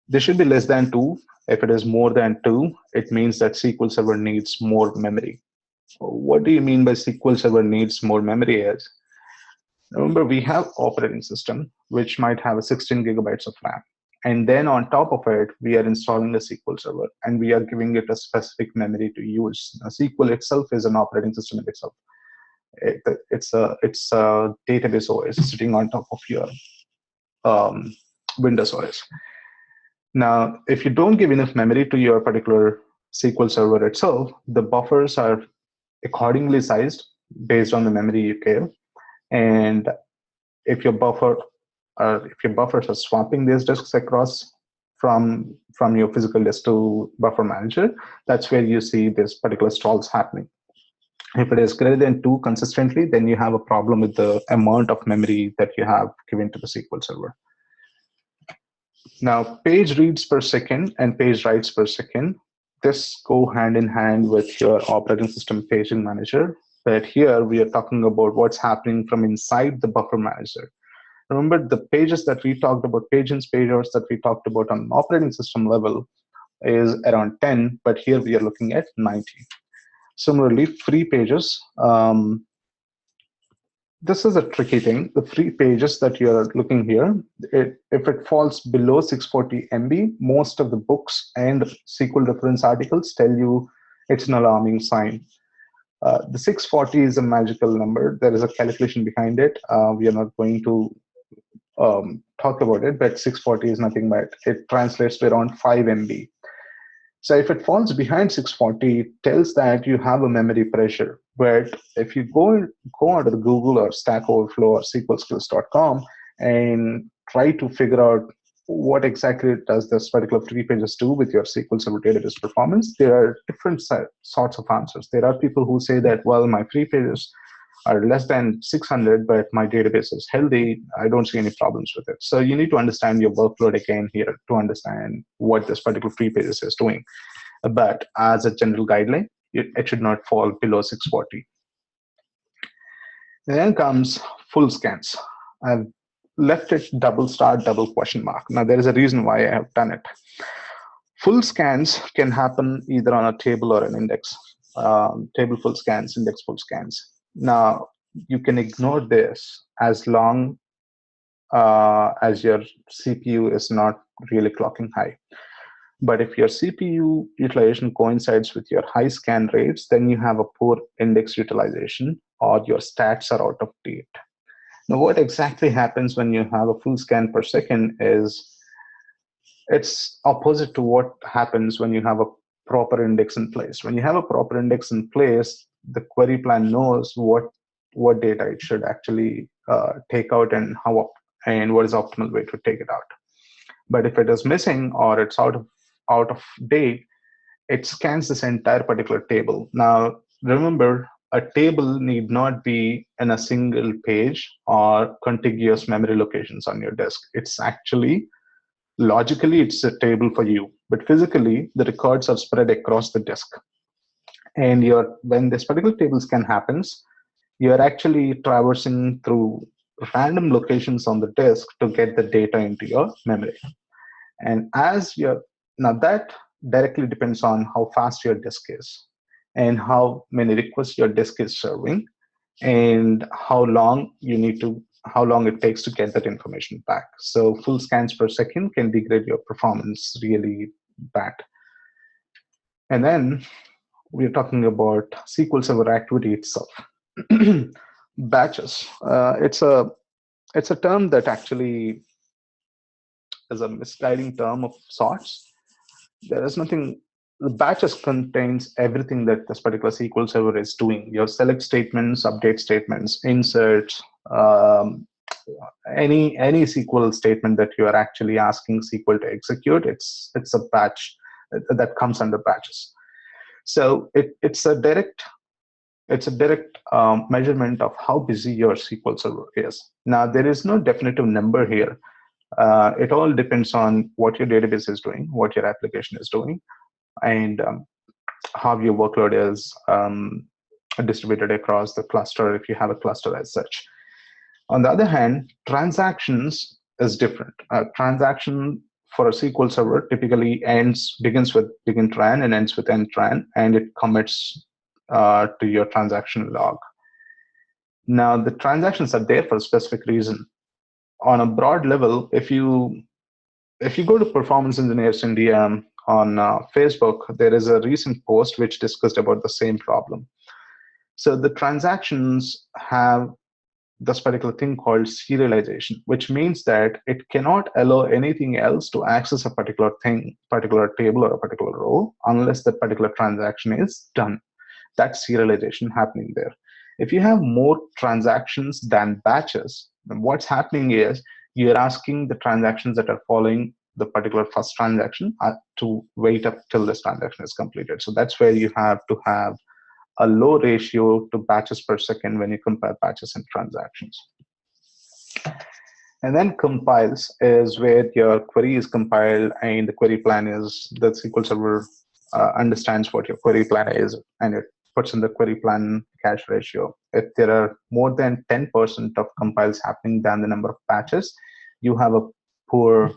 They should be less than 2. If it is more than 2, it means that SQL Server needs more memory. What do you mean by SQL Server needs more memory is, remember, we have operating system, which might have a 16 gigabytes of RAM. And then on top of it, we are installing a SQL Server, and we are giving it a specific memory to use. Now, SQL itself is an operating system in itself. It's a database OS sitting on top of your Windows OS. Now, if you don't give enough memory to your particular SQL Server itself, the buffers are accordingly sized based on the memory you give. And if your buffers are swapping these disks across from your physical disk to buffer manager, that's where you see this particular stalls happening. If it is greater than 2 consistently, then you have a problem with the amount of memory that you have given to the SQL Server. Now, page reads per second and page writes per second, this go hand in hand with your operating system paging manager. But here we are talking about what's happening from inside the buffer manager. Remember, the pages that we talked about, page-ins, page-outs that we talked about on an operating system level is around 10, but here we are looking at 90. Similarly, free pages. This is a tricky thing. The free pages that you're looking here, if it falls below 640 MB, most of the books and SQL reference articles tell you it's an alarming sign. The 640 is a magical number. There is a calculation behind it. We are not going to talk about it, but 640 is nothing but it translates to around 5 MB. So if it falls behind 640, it tells that you have a memory pressure. But if you go onto the Google or Stack Overflow or SQLskills.com and try to figure out what exactly does this particular free pages do with your SQL Server database performance, there are different sorts of answers. There are people who say that, well, my free pages are less than 600, but my database is healthy. I don't see any problems with it. So you need to understand your workload again here to understand what this particular free pages is doing. But as a general guideline, it should not fall below 640. And then comes full scans. I've left it double star, double question mark. Now, there is a reason why I have done it. Full scans can happen either on a table or an index. Table full scans, index full scans. Now, you can ignore this as long as your CPU is not really clocking high. But if your CPU utilization coincides with your high scan rates, then you have a poor index utilization or your stats are out of date. Now, what exactly happens when you have a full scan per second is it's opposite to what happens when you have a proper index in place. When you have a proper index in place, the query plan knows what data it should actually take out and and what is the optimal way to take it out. But if it is missing or it's out of date, it scans this entire particular table. Now, remember, a table need not be in a single page or contiguous memory locations on your disk. It's actually, logically, it's a table for you, but physically, the records are spread across the disk. And when this particular table scan happens, you're actually traversing through random locations on the disk to get the data into your memory. And now that directly depends on how fast your disk is and how many requests your disk is serving and how long it takes to get that information back. So full scans per second can degrade your performance really bad. And then we're talking about SQL Server activity itself. Batches. It's a term that actually is a misguiding term of sorts. There is nothing. The batches contains everything that this particular SQL Server is doing. Your select statements, update statements, inserts, any SQL statement that you are actually asking SQL to execute. It's a batch that comes under batches. So it's a direct measurement of how busy your SQL Server is. Now, there is no definitive number here. It all depends on what your database is doing, what your application is doing, and how your workload is distributed across the cluster if you have a cluster as such. On the other hand, transactions is different. A transaction for a SQL Server typically begins with begin tran and ends with end tran, and it commits to your transaction log. Now, the transactions are there for a specific reason. On a broad level, if you go to Performance Engineers India on Facebook, there is a recent post which discussed about the same problem. So the transactions have this particular thing called serialization, which means that it cannot allow anything else to access a particular table or a particular row unless that particular transaction is done. That's serialization happening there. If you have more transactions than batches, then what's happening is you're asking the transactions that are following the particular first transaction to wait up till this transaction is completed. So that's where you have to have a low ratio to batches per second when you compare batches and transactions. And then compiles is where your query is compiled and the query plan is the SQL Server understands what your query plan is and it puts in the query plan cache ratio. If there are more than 10% of compiles happening than the number of batches, you have a poor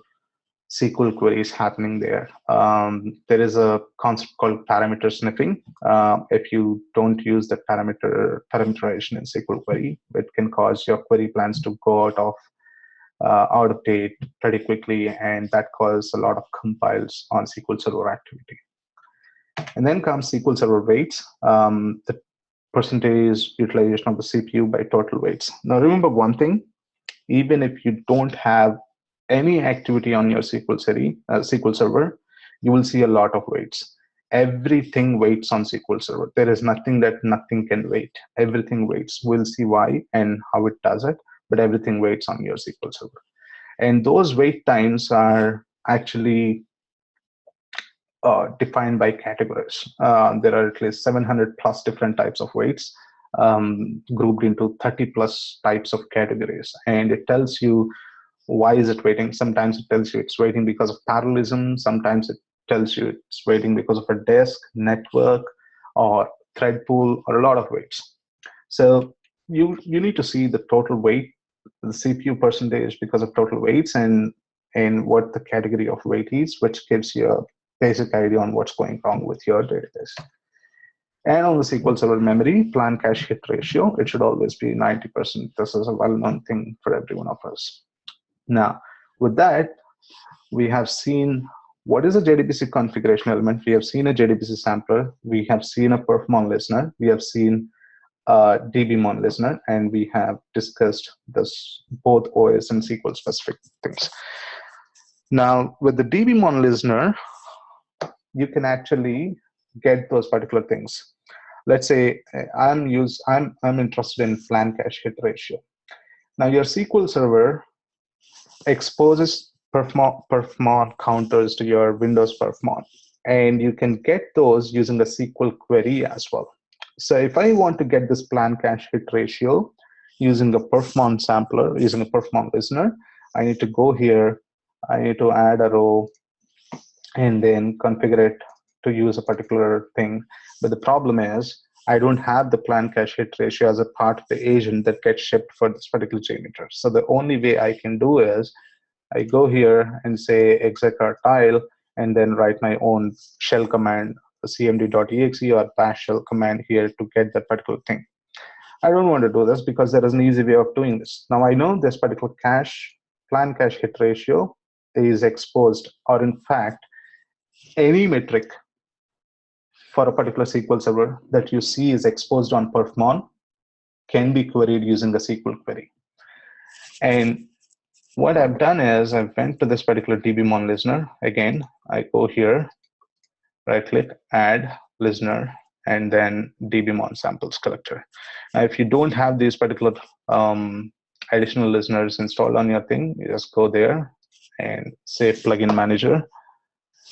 SQL queries happening there. There is a concept called parameter sniffing. If you don't use the parameterization in SQL query, it can cause your query plans to go out of date pretty quickly, and that causes a lot of compiles on SQL Server activity. And then comes SQL Server weights, the percentage utilization of the CPU by total weights. Now remember one thing, even if you don't have any activity on your SQL Server, you will see a lot of weights. Everything waits on SQL Server. There is nothing that nothing can wait. Everything waits. We'll see why and how it does it, but everything waits on your SQL Server. And those wait times are actually defined by categories. There are at least 700 plus different types of weights grouped into 30 plus types of categories. And it tells you why is it waiting. Sometimes it tells you it's waiting because of parallelism. Sometimes it tells you it's waiting because of a disk, network, or thread pool, or a lot of weights. So you need to see the total weight, the CPU percentage because of total weights, and what the category of weight is, which gives you a basic idea on what's going wrong with your database. And on the SQL Server memory, plan cache hit ratio, it should always be 90%. This is a well-known thing for every one of us. Now, with that, we have seen What is a JDBC configuration element? We have seen a JDBC sampler. We have seen a Perfmon listener. We have seen a DBMon listener, and we have discussed this both OS and SQL specific things. Now, with the DBMon listener, you can actually get those particular things. Let's say I'm interested in plan cache hit ratio. Now, your SQL Server exposes Perfmon counters to your Windows Perfmon, and you can get those using a SQL query as well. So if I want to get this plan cache hit ratio using a Perfmon sampler, using a Perfmon listener, I need to go here, I need to add a row, and then configure it to use a particular thing. But the problem is, I don't have the plan cache hit ratio as a part of the agent that gets shipped for this particular JMeter. So the only way I can do is, I go here and say exec_tile, and then write my own shell command, cmd.exe or bash shell command here to get that particular thing. I don't want to do this because there is an easy way of doing this. Now I know this particular plan cache hit ratio is exposed, or in fact, any metric for a particular SQL Server that you see is exposed on Perfmon can be queried using a SQL query. And what I've done is I went to this particular DBMon listener. Again, I go here, right click, add listener, and then DBMon samples collector. Now, if you don't have these particular additional listeners installed on your thing, you just go there and say plugin manager.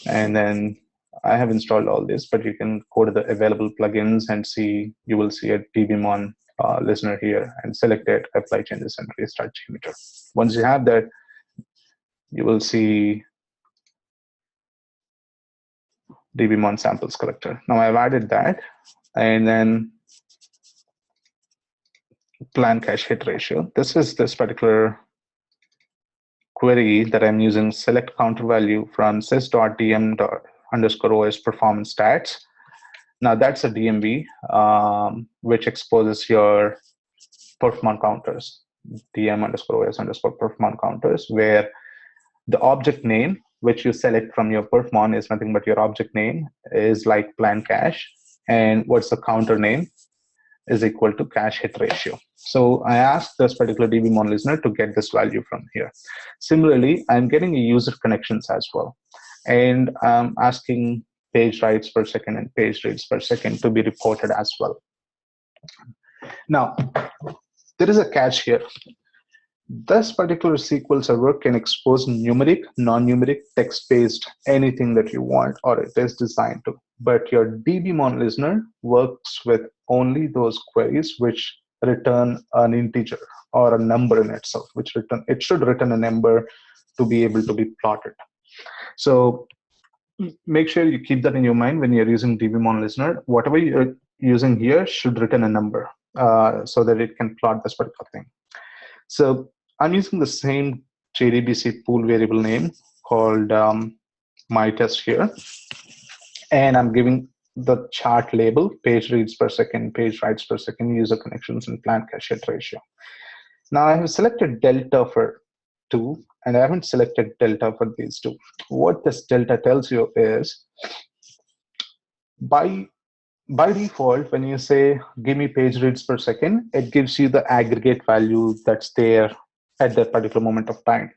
And then I have installed all this, but you can go to the available plugins and see, you will see a DBMon listener here, and select it, apply changes, and restart JMeter. Once you have that, you will see DBMon samples collector. Now I've added that, and then plan cache hit ratio. This is this particular query that I'm using, select counter value from sys.dm_os performance stats. Now that's a DMV, which exposes your Perfmon counters, dm_os_Perfmon counters, where the object name, which you select from your Perfmon, is nothing but your object name, is like plan cache, and what's the counter name is equal to cache hit ratio. So I asked this particular DBMon listener to get this value from here. Similarly, I'm getting a user connections as well, and I'm asking page writes per second and page reads per second to be reported as well. Now, there is a catch here. This particular SQL Server can expose numeric, non-numeric, text-based, anything that you want, or it is designed to. But your DBMon listener works with only those queries which return an integer or a number in itself, it should return a number to be able to be plotted. So make sure you keep that in your mind when you're using DBMon listener. Whatever you're using here should return a number so that it can plot this particular thing. So I'm using the same JDBC pool variable name called my test here, and I'm giving the chart label page reads per second, page writes per second, user connections, and plan cache hit ratio. Now I have selected delta for 2, and I haven't selected delta for these two. What this delta tells you is, by default, when you say give me page reads per second, it gives you the aggregate value that's there at that particular moment of time.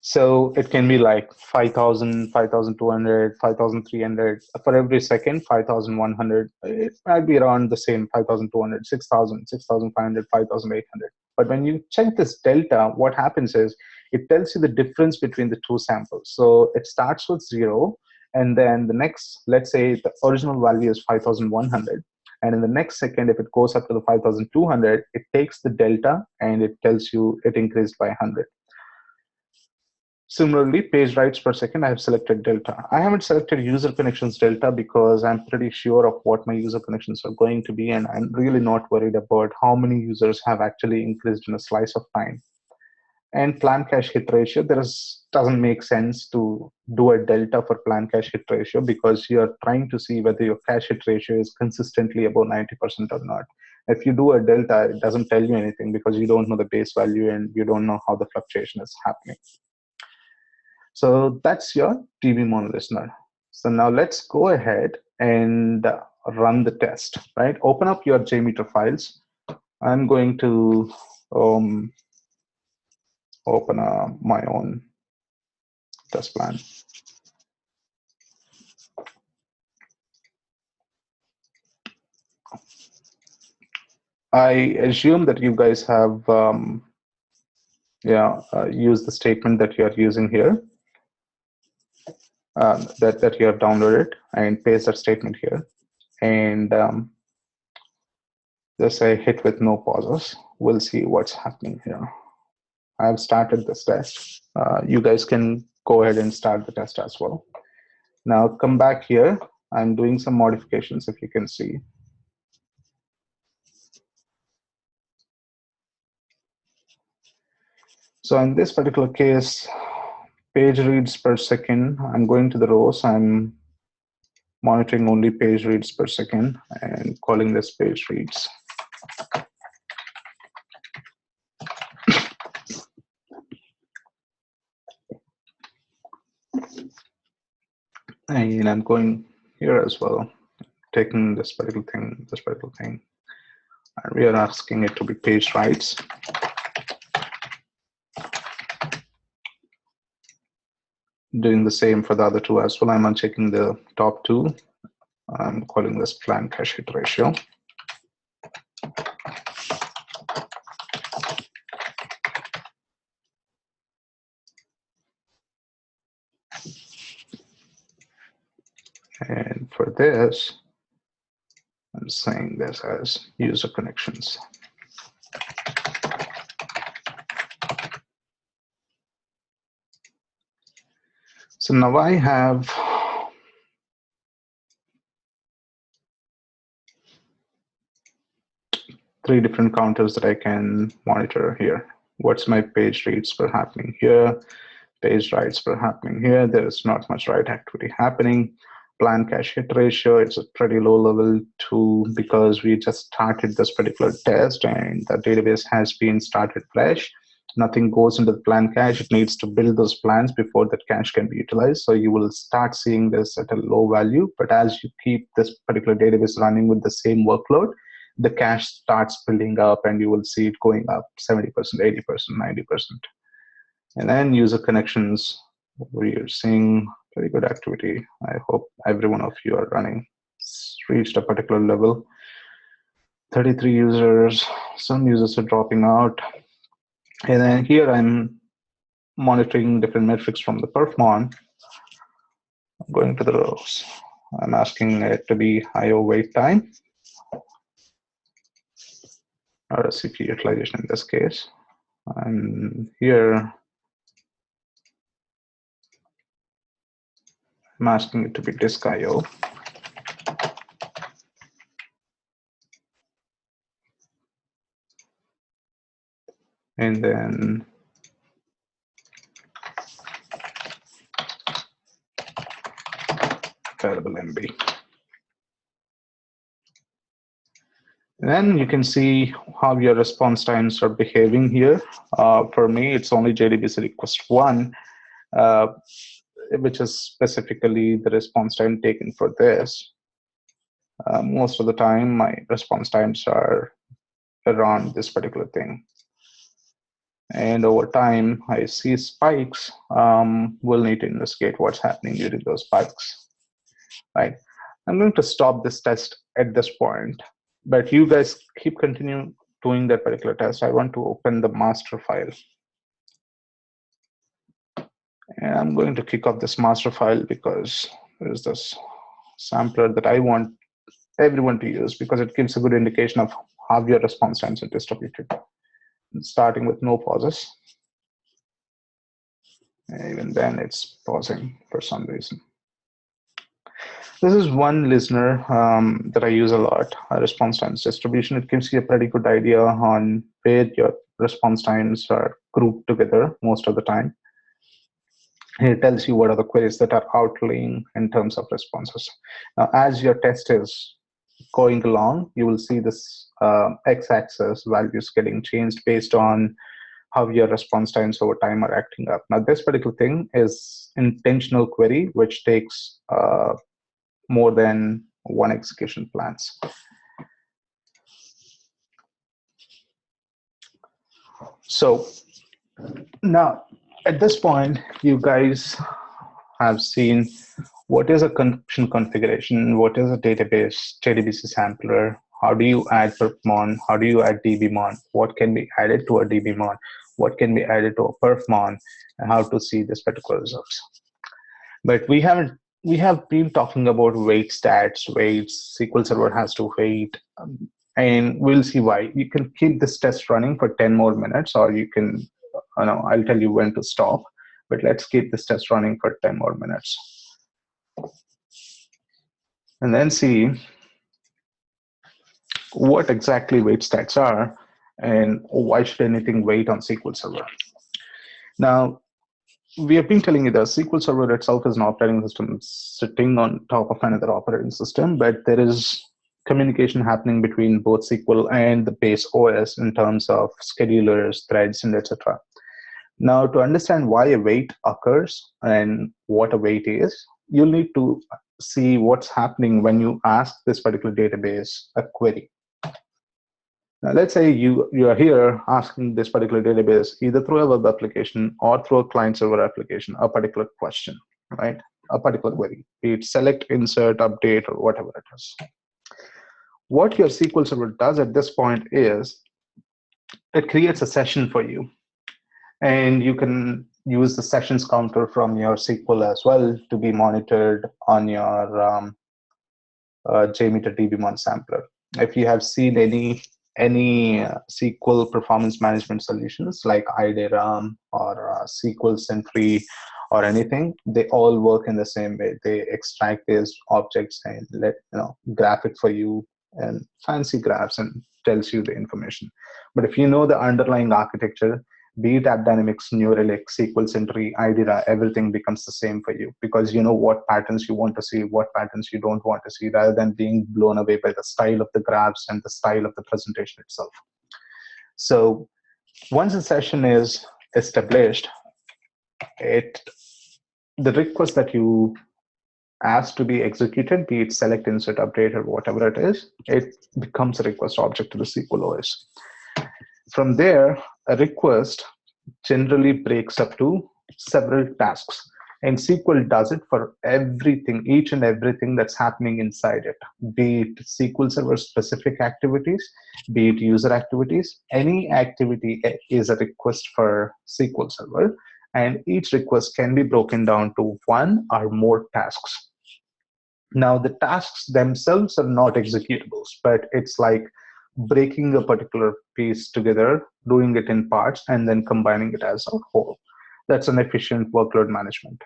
So it can be like 5,000, 5,200, 5,300 for every second, 5,100. It might be around the same, 5,200, 6,000, 6,500, 5,800. But when you check this delta, what happens is it tells you the difference between the two samples. So it starts with 0, and then the next, let's say the original value is 5,100. And in the next second, if it goes up to the 5,200, it takes the delta and it tells you it increased by 100. Similarly, page writes per second, I have selected delta. I haven't selected user connections delta because I'm pretty sure of what my user connections are going to be, and I'm really not worried about how many users have actually increased in a slice of time. And plan cache hit ratio, doesn't make sense to do a delta for plan cache hit ratio because you're trying to see whether your cache hit ratio is consistently above 90% or not. If you do a delta, it doesn't tell you anything because you don't know the base value and you don't know how the fluctuation is happening. So that's your DBMon listener. So now let's go ahead and run the test, right? Open up your JMeter files. I'm going to open my own test plan. I assume that you guys have used the statement that you are using here, that you have downloaded, and paste that statement here. And just say hit with no pauses. We'll see what's happening here. I've started this test. You guys can go ahead and start the test as well. Now come back here. I'm doing some modifications, if you can see. So in this particular case, page reads per second, I'm going to the rows. I'm monitoring only page reads per second and calling this page reads. And I'm going here as well, taking this particular thing, and we are asking it to be page writes. Doing the same for the other two as well. I'm unchecking the top two. I'm calling this plan cache hit ratio. And for this, I'm saying this as user connections. So now I have three different counters that I can monitor here. What's my page reads per happening here? Page writes per happening here. There's not much write activity happening. Plan cache hit ratio, it's a pretty low level too, because we just started this particular test and the database has been started fresh. Nothing goes into the plan cache. It needs to build those plans before that cache can be utilized. So you will start seeing this at a low value, but as you keep this particular database running with the same workload, the cache starts building up and you will see it going up 70%, 80%, 90%. And then user connections, we are seeing very good activity. I hope every one of you are running. It's reached a particular level. 33 users, some users are dropping out. And then here I'm monitoring different metrics from the Perfmon. I'm going to the rows. I'm asking it to be IO wait time, or CPU utilization in this case. And here I'm asking it to be disk IO. And then available MB. And then you can see how your response times are behaving here. For me, it's only JDBC request 1, which is specifically the response time taken for this. Most of the time, my response times are around this particular thing. And over time, I see spikes. We'll need to investigate what's happening during those spikes. Right. I'm going to stop this test at this point, but you guys keep continuing doing that particular test. I want to open the master file. And I'm going to kick off this master file because there's this sampler that I want everyone to use because it gives a good indication of how your response times are distributed. Starting with no pauses. Even then, it's pausing for some reason. This is one listener that I use a lot, response times distribution. It gives you a pretty good idea on where your response times are grouped together most of the time. And it tells you what are the queries that are outlying in terms of responses. Now, as your test is going along, you will see this x-axis values getting changed based on how your response times over time are acting up. Now, this particular thing is intentional query, which takes more than one execution plans. So now, at this point, you guys have seen what is a connection configuration, what is a database, JDBC sampler, how do you add Perfmon, how do you add DBMon, what can be added to a DBMon, what can be added to a Perfmon, and how to see this particular results. But we have been talking about wait stats, waits, SQL Server has to wait, and we'll see why. You can keep this test running for 10 more minutes, or you can, I'll tell you when to stop, but let's keep this test running for 10 more minutes. And then see what exactly wait stats are and why should anything wait on SQL Server. Now, we have been telling you that SQL Server itself is an operating system sitting on top of another operating system, but there is communication happening between both SQL and the base OS in terms of schedulers, threads, and etc. Now, to understand why a wait occurs and what a wait is, you'll need to see what's happening when you ask this particular database a query. Now, let's say you are here asking this particular database either through a web application or through a client-server application, a particular question, right? A particular query, be it select, insert, update, or whatever it is. What your SQL Server does at this point is it creates a session for you. And you can use the sessions counter from your SQL as well to be monitored on your JMeter DBMon sampler. If you have seen any SQL performance management solutions like IDRAM or SQL Sentry or anything, they all work in the same way. They extract these objects and graph it for you and fancy graphs and tells you the information. But if you know the underlying architecture, be it AppDynamics, New Relic, SQL Sentry, IDRA, everything becomes the same for you because you know what patterns you want to see, what patterns you don't want to see, rather than being blown away by the style of the graphs and the style of the presentation itself. So once a session is established, the request that you ask to be executed, be it select, insert, update, or whatever it is, it becomes a request object to the SQL OS. From there, a request generally breaks up to several tasks. And SQL does it for everything, each and everything that's happening inside it, be it SQL Server specific activities, be it user activities. Any activity is a request for SQL Server, and each request can be broken down to one or more tasks. Now, the tasks themselves are not executables, but it's like breaking a particular piece together, doing it in parts, and then combining it as a whole. That's an efficient workload management.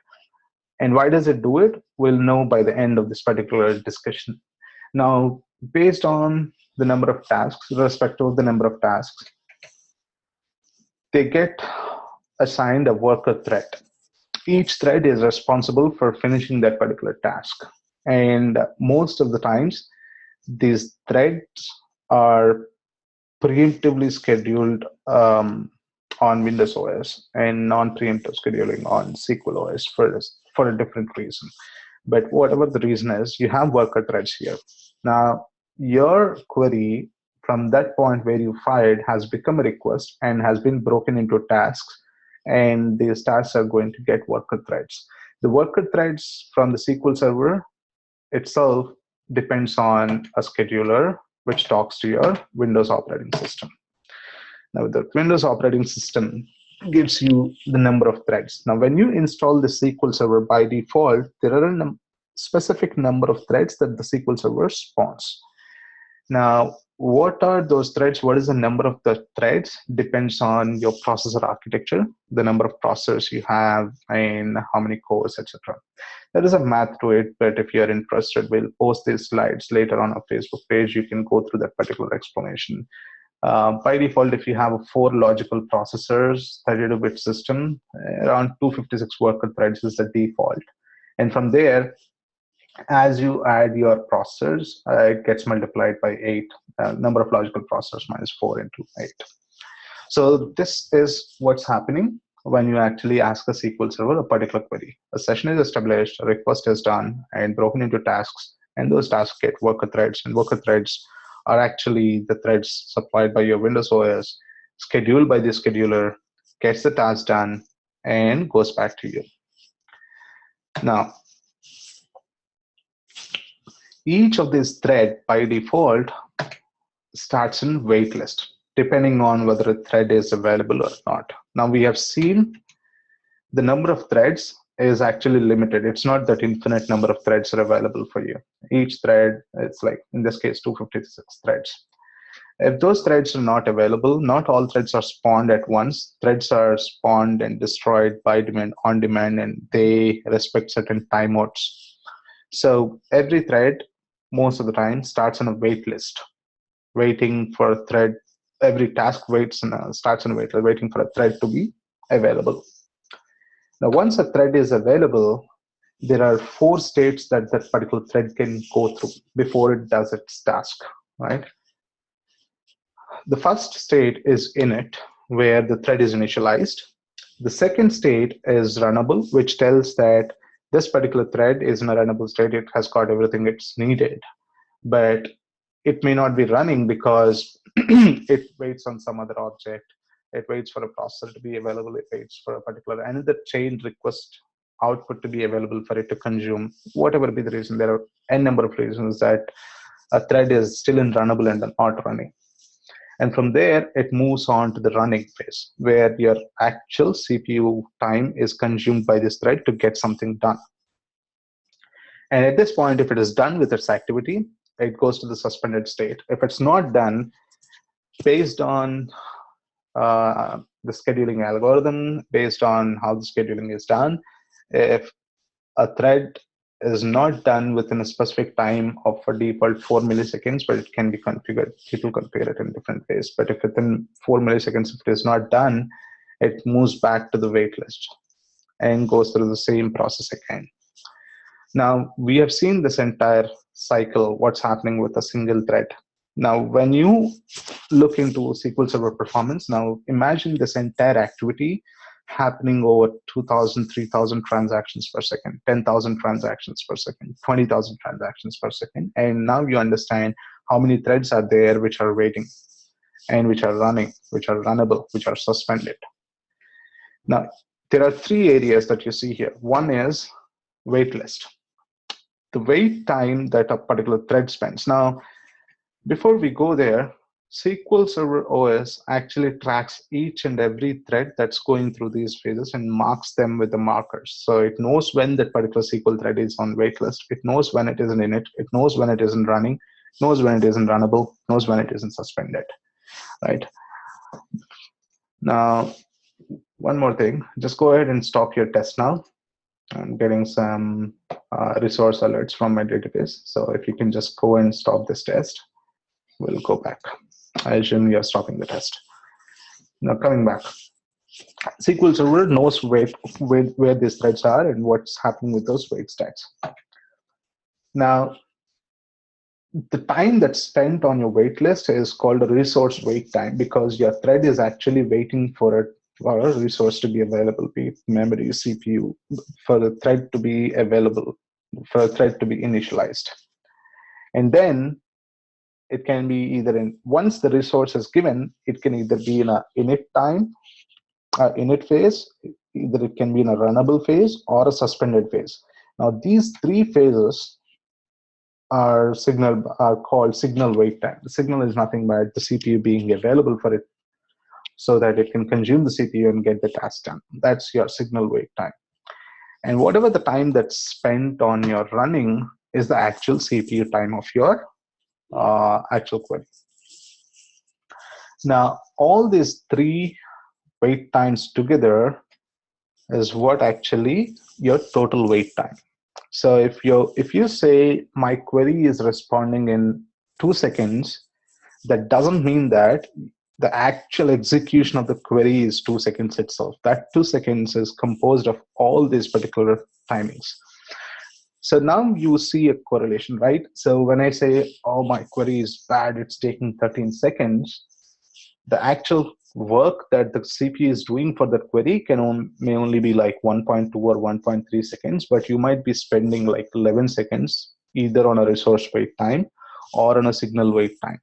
And why does it do it? We'll know by the end of this particular discussion. Now, based on the number of tasks, irrespective of the number of tasks, they get assigned a worker thread. Each thread is responsible for finishing that particular task. And most of the times, these threads are preemptively scheduled on Windows OS and non-preemptive scheduling on SQL OS for a different reason. But whatever the reason is, you have worker threads here. Now, your query from that point where you fired has become a request and has been broken into tasks, and these tasks are going to get worker threads. The worker threads from the SQL Server itself depends on a scheduler which talks to your Windows operating system. Now, the Windows operating system gives you the number of threads. Now, when you install the SQL Server, by default, there are a specific number of threads that the SQL Server spawns. Now, what are those threads? What is the number of the threads? Depends on your processor architecture, the number of processors you have, and how many cores, etc. There is a math to it, but if you're interested, we'll post these slides later on our Facebook page. You can go through that particular explanation. By default, if you have 4 logical processors, 32-bit system, around 256 worker threads is the default. And from there, as you add your processors, it gets multiplied by 8, number of logical processors minus 4 into 8. So this is what's happening when you actually ask a SQL Server a particular query. A session is established, a request is done and broken into tasks, and those tasks get worker threads, and worker threads are actually the threads supplied by your Windows OS, scheduled by the scheduler, gets the task done, and goes back to you. Now, each of these threads by default starts in wait list, depending on whether a thread is available or not. Now we have seen the number of threads is actually limited. It's not that infinite number of threads are available for you. Each thread, it's like in this case 256 threads. If those threads are not available, not all threads are spawned at once. Threads are spawned and destroyed by demand, on demand, and they respect certain timeouts. So every thread, most of the time, starts on a wait list, waiting for a thread. Every task waits and starts on a wait list, waiting for a thread to be available. Now, once a thread is available, there are 4 states that that particular thread can go through before it does its task, right? The first state is init, where the thread is initialized. The second state is runnable, which tells that this particular thread is in a runnable state. It has got everything it's needed, but it may not be running because it waits on some other object. It waits for a processor to be available. It waits for a particular another chain request output to be available for it to consume. Whatever be the reason, there are n number of reasons that a thread is still in runnable and not running. And from there, it moves on to the running phase, where your actual CPU time is consumed by this thread to get something done. And at this point, if it is done with its activity, it goes to the suspended state. If it's not done, based on the scheduling algorithm, based on how the scheduling is done, if a thread is not done within a specific time of a default 4 milliseconds, but it can be configured. People configure it in different ways. But if within 4 milliseconds, if it is not done, it moves back to the wait list and goes through the same process again. Now, we have seen this entire cycle, what's happening with a single thread. Now, when you look into SQL Server performance, now imagine this entire activity happening over 2,000, 3,000 transactions per second, 10,000 transactions per second, 20,000 transactions per second. And now you understand how many threads are there which are waiting and which are running, which are runnable, which are suspended. Now, there are 3 areas that you see here. One is wait list, the wait time that a particular thread spends. Now, before we go there, SQL Server OS actually tracks each and every thread that's going through these phases and marks them with the markers. So it knows when that particular SQL thread is on waitlist. It knows when it is in init. It knows when it isn't running. It knows when it isn't runnable. It knows when it isn't suspended, right? Now, one more thing. Just go ahead and stop your test now. I'm getting some resource alerts from my database. So if you can just go and stop this test, we'll go back. I assume you're stopping the test. Now coming back, SQL Server knows where these threads are and what's happening with those wait stats. Now, the time that's spent on your wait list is called a resource wait time, because your thread is actually waiting for a resource to be available, be it memory, CPU, for the thread to be available, for a thread to be initialized. And then it can be either in, once the resource is given, it can either be in a init time, init phase, either it can be in a runnable phase or a suspended phase. Now these 3 phases are called signal wait time. The signal is nothing but the CPU being available for it so that it can consume the CPU and get the task done. That's your signal wait time. And whatever the time that's spent on your running is the actual CPU time of your actual query. Now, all these 3 wait times together is what actually your total wait time. So if you say my query is responding in 2 seconds, that doesn't mean that the actual execution of the query is 2 seconds itself. That 2 seconds is composed of all these particular timings. So now you see a correlation, right? So when I say, oh, my query is bad, it's taking 13 seconds, the actual work that the CPU is doing for that query may only be like 1.2 or 1.3 seconds, but you might be spending like 11 seconds either on a resource wait time or on a signal wait time.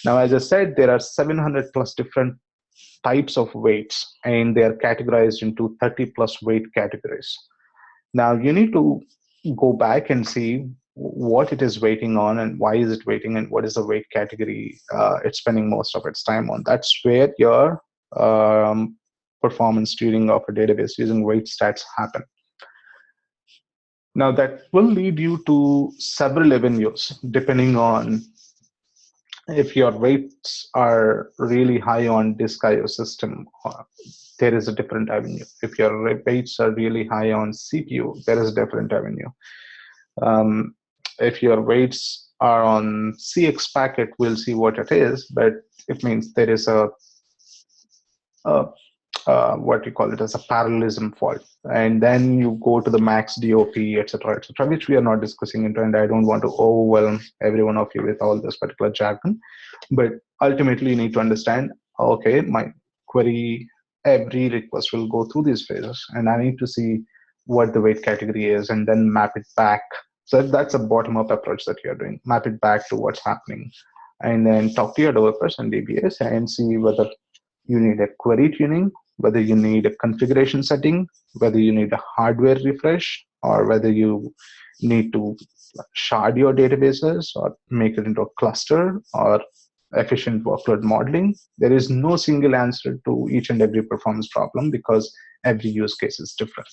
Now, as I said, there are 700 plus different types of weights, and they are categorized into 30 plus weight categories. Now, you need to go back and see what it is waiting on and why is it waiting and what is the weight category it's spending most of its time on. That's where your performance tuning of a database using weight stats happen. Now, that will lead you to several avenues depending on if your weights are really high on disk IO system. There is a different avenue. If your weights are really high on CPU, there is a different avenue. If your weights are on CX packet, we'll see what it is, but it means there is a what you call it as a parallelism fault. And then you go to the max DOP, etc., which we are not discussing into, and I don't want to overwhelm every one of you with all this particular jargon. But ultimately, you need to understand, okay, my query, every request will go through these phases, and I need to see what the weight category is and then map it back. So that's a bottom-up approach that you're doing. Map it back to what's happening, and then talk to your developers and DBAs and see whether you need a query tuning, whether you need a configuration setting, whether you need a hardware refresh, or whether you need to shard your databases or make it into a cluster or efficient workload modeling. There is no single answer to each and every performance problem because every use case is different.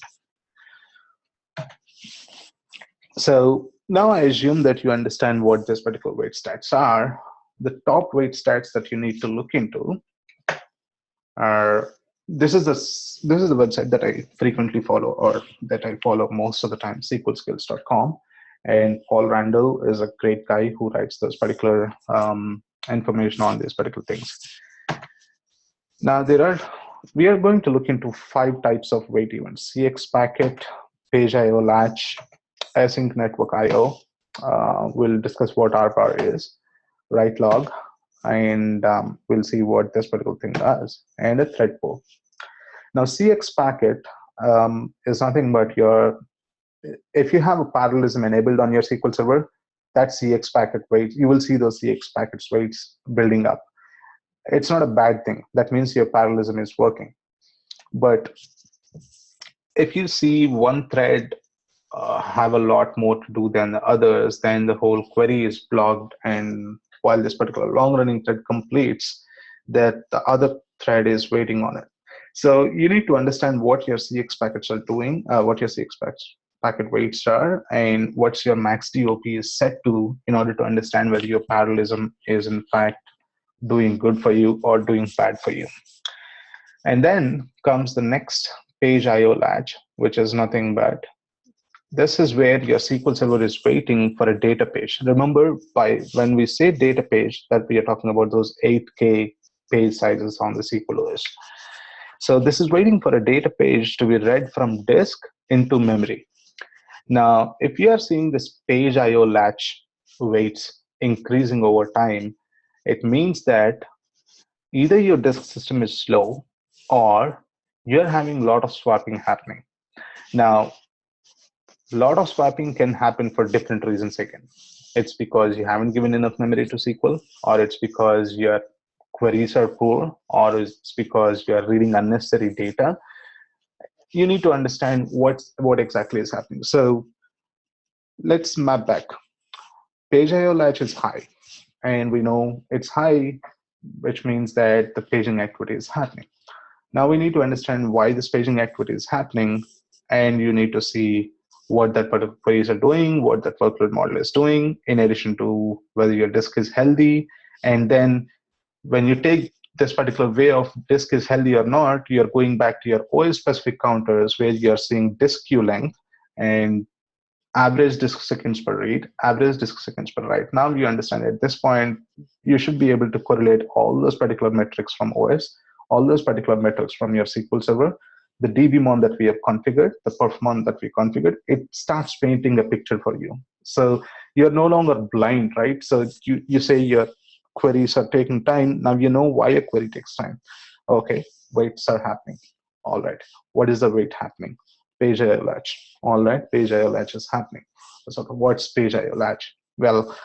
So now I assume that you understand what this particular weight stats are. The top weight stats that you need to look into are, this is the website that I frequently follow, or that I follow most of the time, SQLskills.com. And Paul Randall is a great guy who writes those particular information on these particular things. Now we are going to look into 5 types of wait events: CX packet, page IO latch, async network IO. We'll discuss what RBAR is, write log, and we'll see what this particular thing does, and a thread pool. Now, CX packet is nothing but if you have a parallelism enabled on your SQL Server, that CX packet wait, you will see those CX packets waits building up. It's not a bad thing. That means your parallelism is working. But if you see one thread have a lot more to do than the others, then the whole query is blocked, and while this particular long-running thread completes, that the other thread is waiting on it. So you need to understand what your CX packets are doing, what your CX packet weights are, and what's your max DOP is set to, in order to understand whether your parallelism is in fact doing good for you or doing bad for you. And then comes the next page IO latch, which is nothing but, this is where your SQL Server is waiting for a data page. Remember, when we say data page, that we are talking about those 8K page sizes on the SQL OS. So this is waiting for a data page to be read from disk into memory. Now, if you are seeing this page IO latch weights increasing over time, it means that either your disk system is slow or you're having a lot of swapping happening. Now, a lot of swapping can happen for different reasons again. It's because you haven't given enough memory to SQL, or it's because your queries are poor, or it's because you're reading unnecessary data. You need to understand what exactly is happening. So let's map back. Page IO latch is high, and we know it's high, which means that the paging activity is happening. Now we need to understand why this paging activity is happening, and you need to see what that particular queries are doing, what that workload model is doing, in addition to whether your disk is healthy. And then when you take this particular way of disk is healthy or not, you're going back to your OS specific counters where you're seeing disk queue length and average disk seconds per read, average disk seconds per write. Now you understand at this point, you should be able to correlate all those particular metrics from OS, all those particular metrics from your SQL Server, the DBMon that we have configured, the Perfmon that we configured. It starts painting a picture for you. So you're no longer blind, right? So you say your queries are taking time. Now you know why a query takes time. Okay, waits are happening. All right. What is the wait happening? Page IO latch. All right, page IO latch is happening. So what's page IO latch? Well,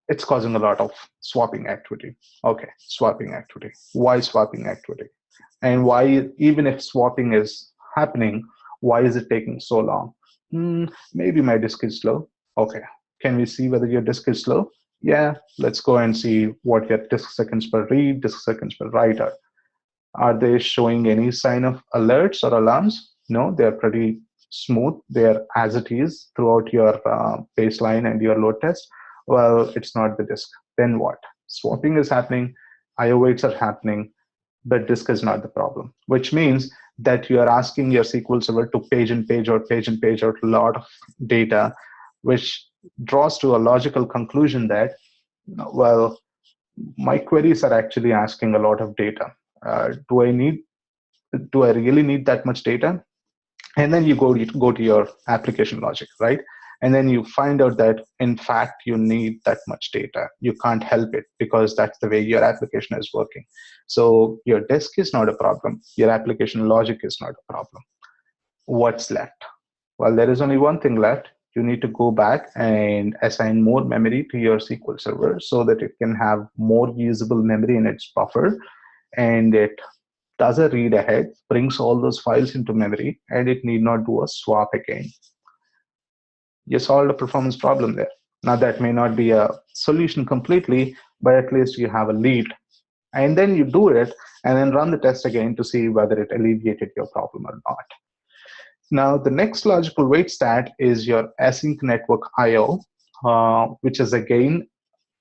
it's causing a lot of swapping activity. Okay, swapping activity. Why swapping activity? And why, even if swapping is happening, why is it taking so long? Maybe my disk is slow. Okay, can we see whether your disk is slow? Yeah, let's go and see what your disk seconds per read, disk seconds per write are. Are they showing any sign of alerts or alarms? No, they're pretty smooth. They're as it is throughout your baseline and your load test. Well, it's not the disk. Then what? Swapping is happening, IO waits are happening, but disk is not the problem, which means that you are asking your SQL Server to page and page out a lot of data, which draws to a logical conclusion that, well, my queries are actually asking a lot of data. Do I really need that much data? And then you go to your application logic, right? And then you find out that in fact you need that much data. You can't help it because that's the way your application is working. So your disk is not a problem. Your application logic is not a problem. What's left? Well, there is only one thing left. You need to go back and assign more memory to your SQL Server so that it can have more usable memory in its buffer, and it does a read ahead, brings all those files into memory, and it need not do a swap again. You solved a performance problem there. Now, that may not be a solution completely, but at least you have a lead. And then you do it and then run the test again to see whether it alleviated your problem or not. Now, the next logical wait stat is your async network IO, which is again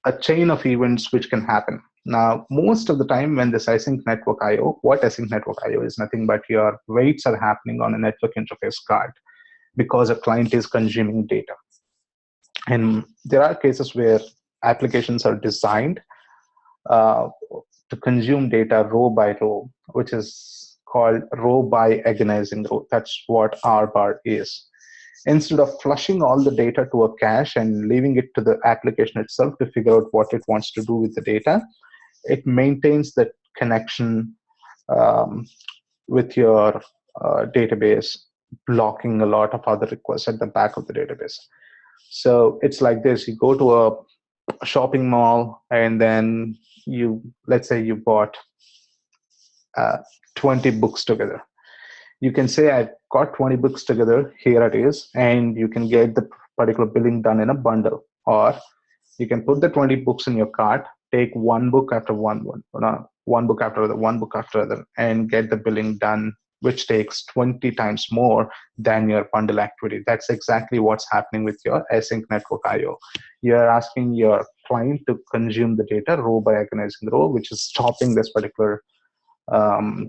a chain of events which can happen. Now, most of the time when this async network IO, what async network IO is nothing but your waits are happening on a network interface card because a client is consuming data. And there are cases where applications are designed to consume data row by row, which is called row by agonizing row. That's what R bar is. Instead of flushing all the data to a cache and leaving it to the application itself to figure out what it wants to do with the data, it maintains the connection with your database, blocking a lot of other requests at the back of the database. So it's like this: you go to a shopping mall, and then let's say you bought 20 books together. You can say, I've got 20 books together, here it is, and you can get the particular billing done in a bundle. Or you can put the 20 books in your cart, take one book after one book after other, and get the billing done, which takes 20 times more than your bundle activity. That's exactly what's happening with your async network IO. You're asking your client to consume the data row by agonizing row, which is stopping this particular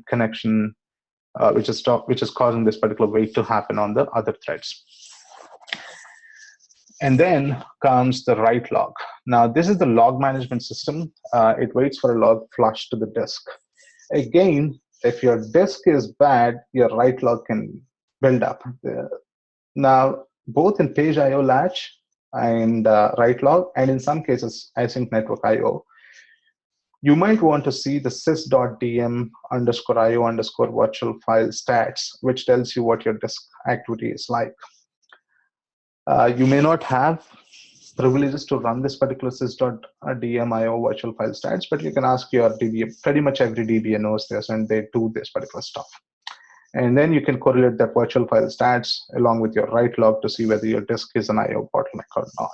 connection, which is causing this particular wait to happen on the other threads. And then comes the write log. Now, this is the log management system. It waits for a log flush to the disk. Again, if your disk is bad, your write log can build up. Now, both in page IO latch and write log, and in some cases, async network IO, you might want to see the sys.dm _io _virtual file stats, which tells you what your disk activity is like. You may not have privileges to run this particular sys.dm virtual file stats, but you can ask your DBA. Pretty much every DBA knows this, and they do this particular stuff. And then you can correlate that virtual file stats along with your write log to see whether your disk is an IO bottleneck or not.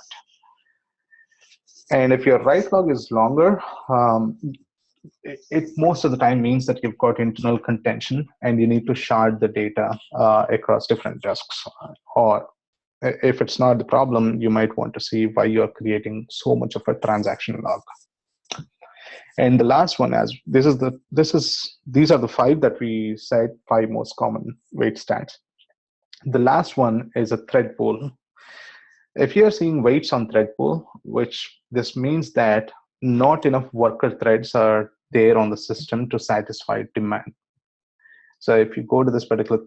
And if your write log is longer, it most of the time means that you've got internal contention and you need to shard the data across different disks. Or if it's not the problem, you might want to see why you're creating so much of a transaction log. And the last one, these are the 5 that we said, 5 most common wait stats. The last one is a thread pool. If you're seeing waits on thread pool, which this means that not enough worker threads are there on the system to satisfy demand. So if you go to this particular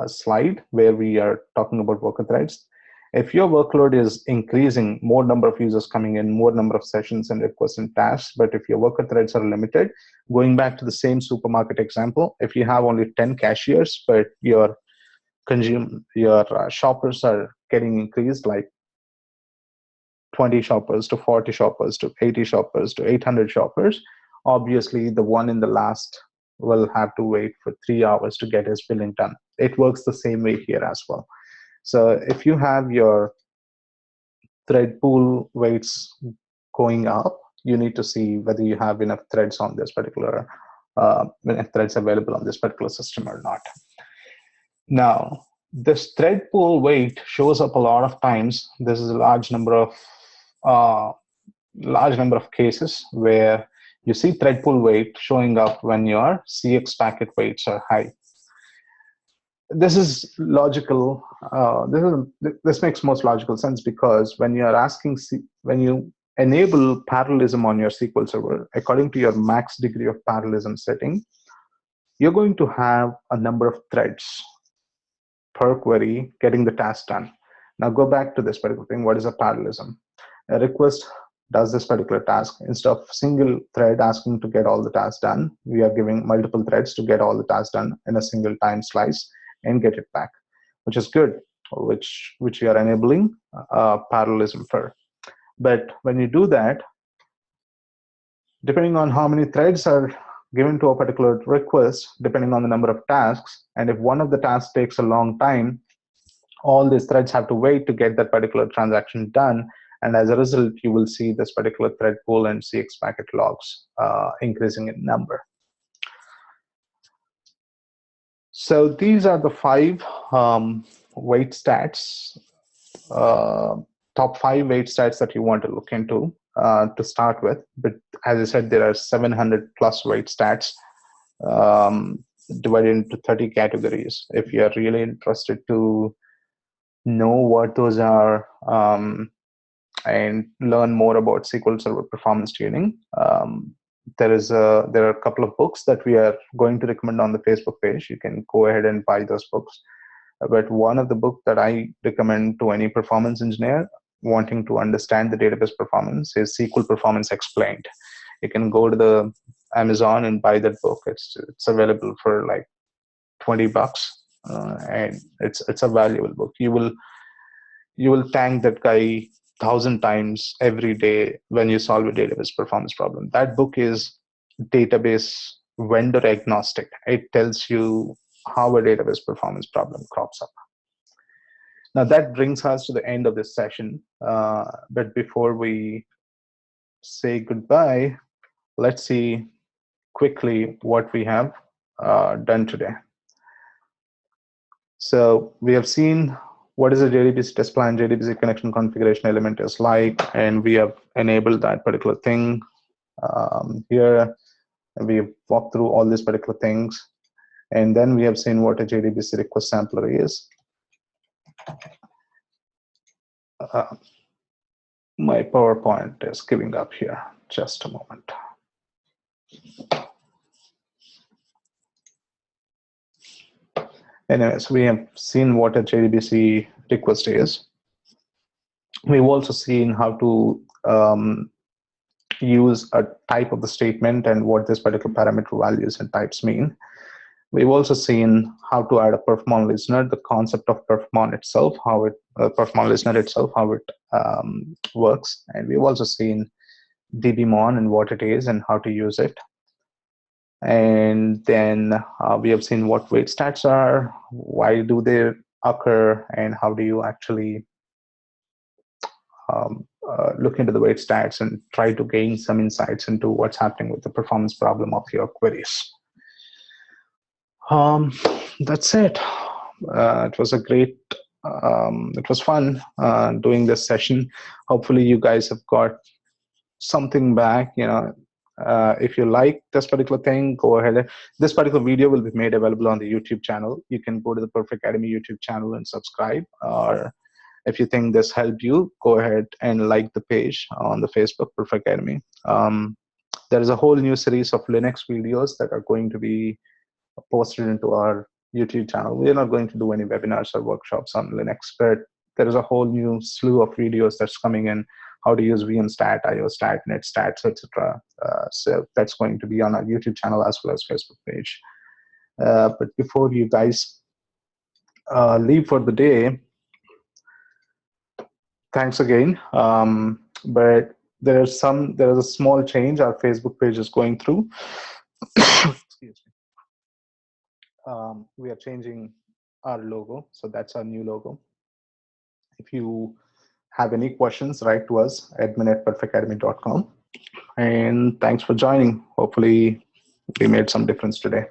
slide where we are talking about worker threads, If your workload is increasing, more number of users coming in, more number of sessions and requests and tasks, but if your worker threads are limited, going back to the same supermarket example, if you have only 10 cashiers, but your shoppers are getting increased, like 20 shoppers to 40 shoppers to 80 shoppers to 800 shoppers, obviously the one in the last will have to wait for 3 hours to get his billing done. It works the same way here as well. So if you have your thread pool weights going up, you need to see whether you have enough threads on this particular threads available on this particular system or not. Now, this thread pool weight shows up a lot of times. This is a large number of cases where you see thread pool weight showing up when your CX packet weights are high. This is logical. This makes most logical sense, because when you enable parallelism on your SQL Server, according to your max degree of parallelism setting, you're going to have a number of threads per query getting the task done. Now go back to this particular thing. What is a parallelism? A request does this particular task. Instead of single thread asking to get all the tasks done, we are giving multiple threads to get all the tasks done in a single time slice and get it back, which is good, which we are enabling parallelism for. But when you do that, depending on how many threads are given to a particular request, depending on the number of tasks, and if one of the tasks takes a long time, all these threads have to wait to get that particular transaction done. And as a result, you will see this particular thread pool and CX packet logs increasing in number. So these are the 5 weight stats, top 5 weight stats that you want to look into to start with. But as I said, there are 700 plus weight stats divided into 30 categories. If you are really interested to know what those are and learn more about SQL Server performance tuning, there are a couple of books that we are going to recommend on the Facebook page. You can go ahead and buy those books. But one of the books that I recommend to any performance engineer wanting to understand the database performance is SQL Performance Explained. You can go to the Amazon and buy that book. It's available for like $20, and it's a valuable book. You will thank that guy 1,000 times every day when you solve a database performance problem. That book is database vendor agnostic. It tells you how a database performance problem crops up. Now that brings us to the end of this session. But before we say goodbye, let's see quickly what we have done today. So we have seen what is a JDBC test plan, JDBC connection configuration element is like, and we have enabled that particular thing here. We've walked through all these particular things, and then we have seen what a JDBC request sampler is. My PowerPoint is giving up here. Just a moment. Anyways, we have seen what a JDBC request is. We've also seen how to use a type of the statement and what this particular parameter values and types mean. We've also seen how to add a Perfmon listener, the concept of Perfmon itself, how it Perfmon listener itself, how it works, and we've also seen DBMon and what it is and how to use it. And then we have seen what weight stats are, why do they occur, and how do you actually look into the weight stats and try to gain some insights into what's happening with the performance problem of your queries. That's it. It was a great, it was fun doing this session. Hopefully you guys have got something back. If you like this particular thing, go ahead. This particular video will be made available on the YouTube channel. You can go to the Perfect Academy YouTube channel and subscribe. Or if you think this helped you, go ahead and like the page on the Facebook Perfect Academy. There is a whole new series of Linux videos that are going to be posted into our YouTube channel. We're not going to do any webinars or workshops on Linux, but there is a whole new slew of videos that's coming in, how to use VMstat, IOstat, NetStats, etc. So that's going to be on our YouTube channel as well as Facebook page. But before you guys leave for the day, thanks again. But there's a small change our Facebook page is going through. Excuse me. We are changing our logo, so that's our new logo. If you have any questions, write to us, admin@perfectacademy.com. And thanks for joining. Hopefully we made some difference today.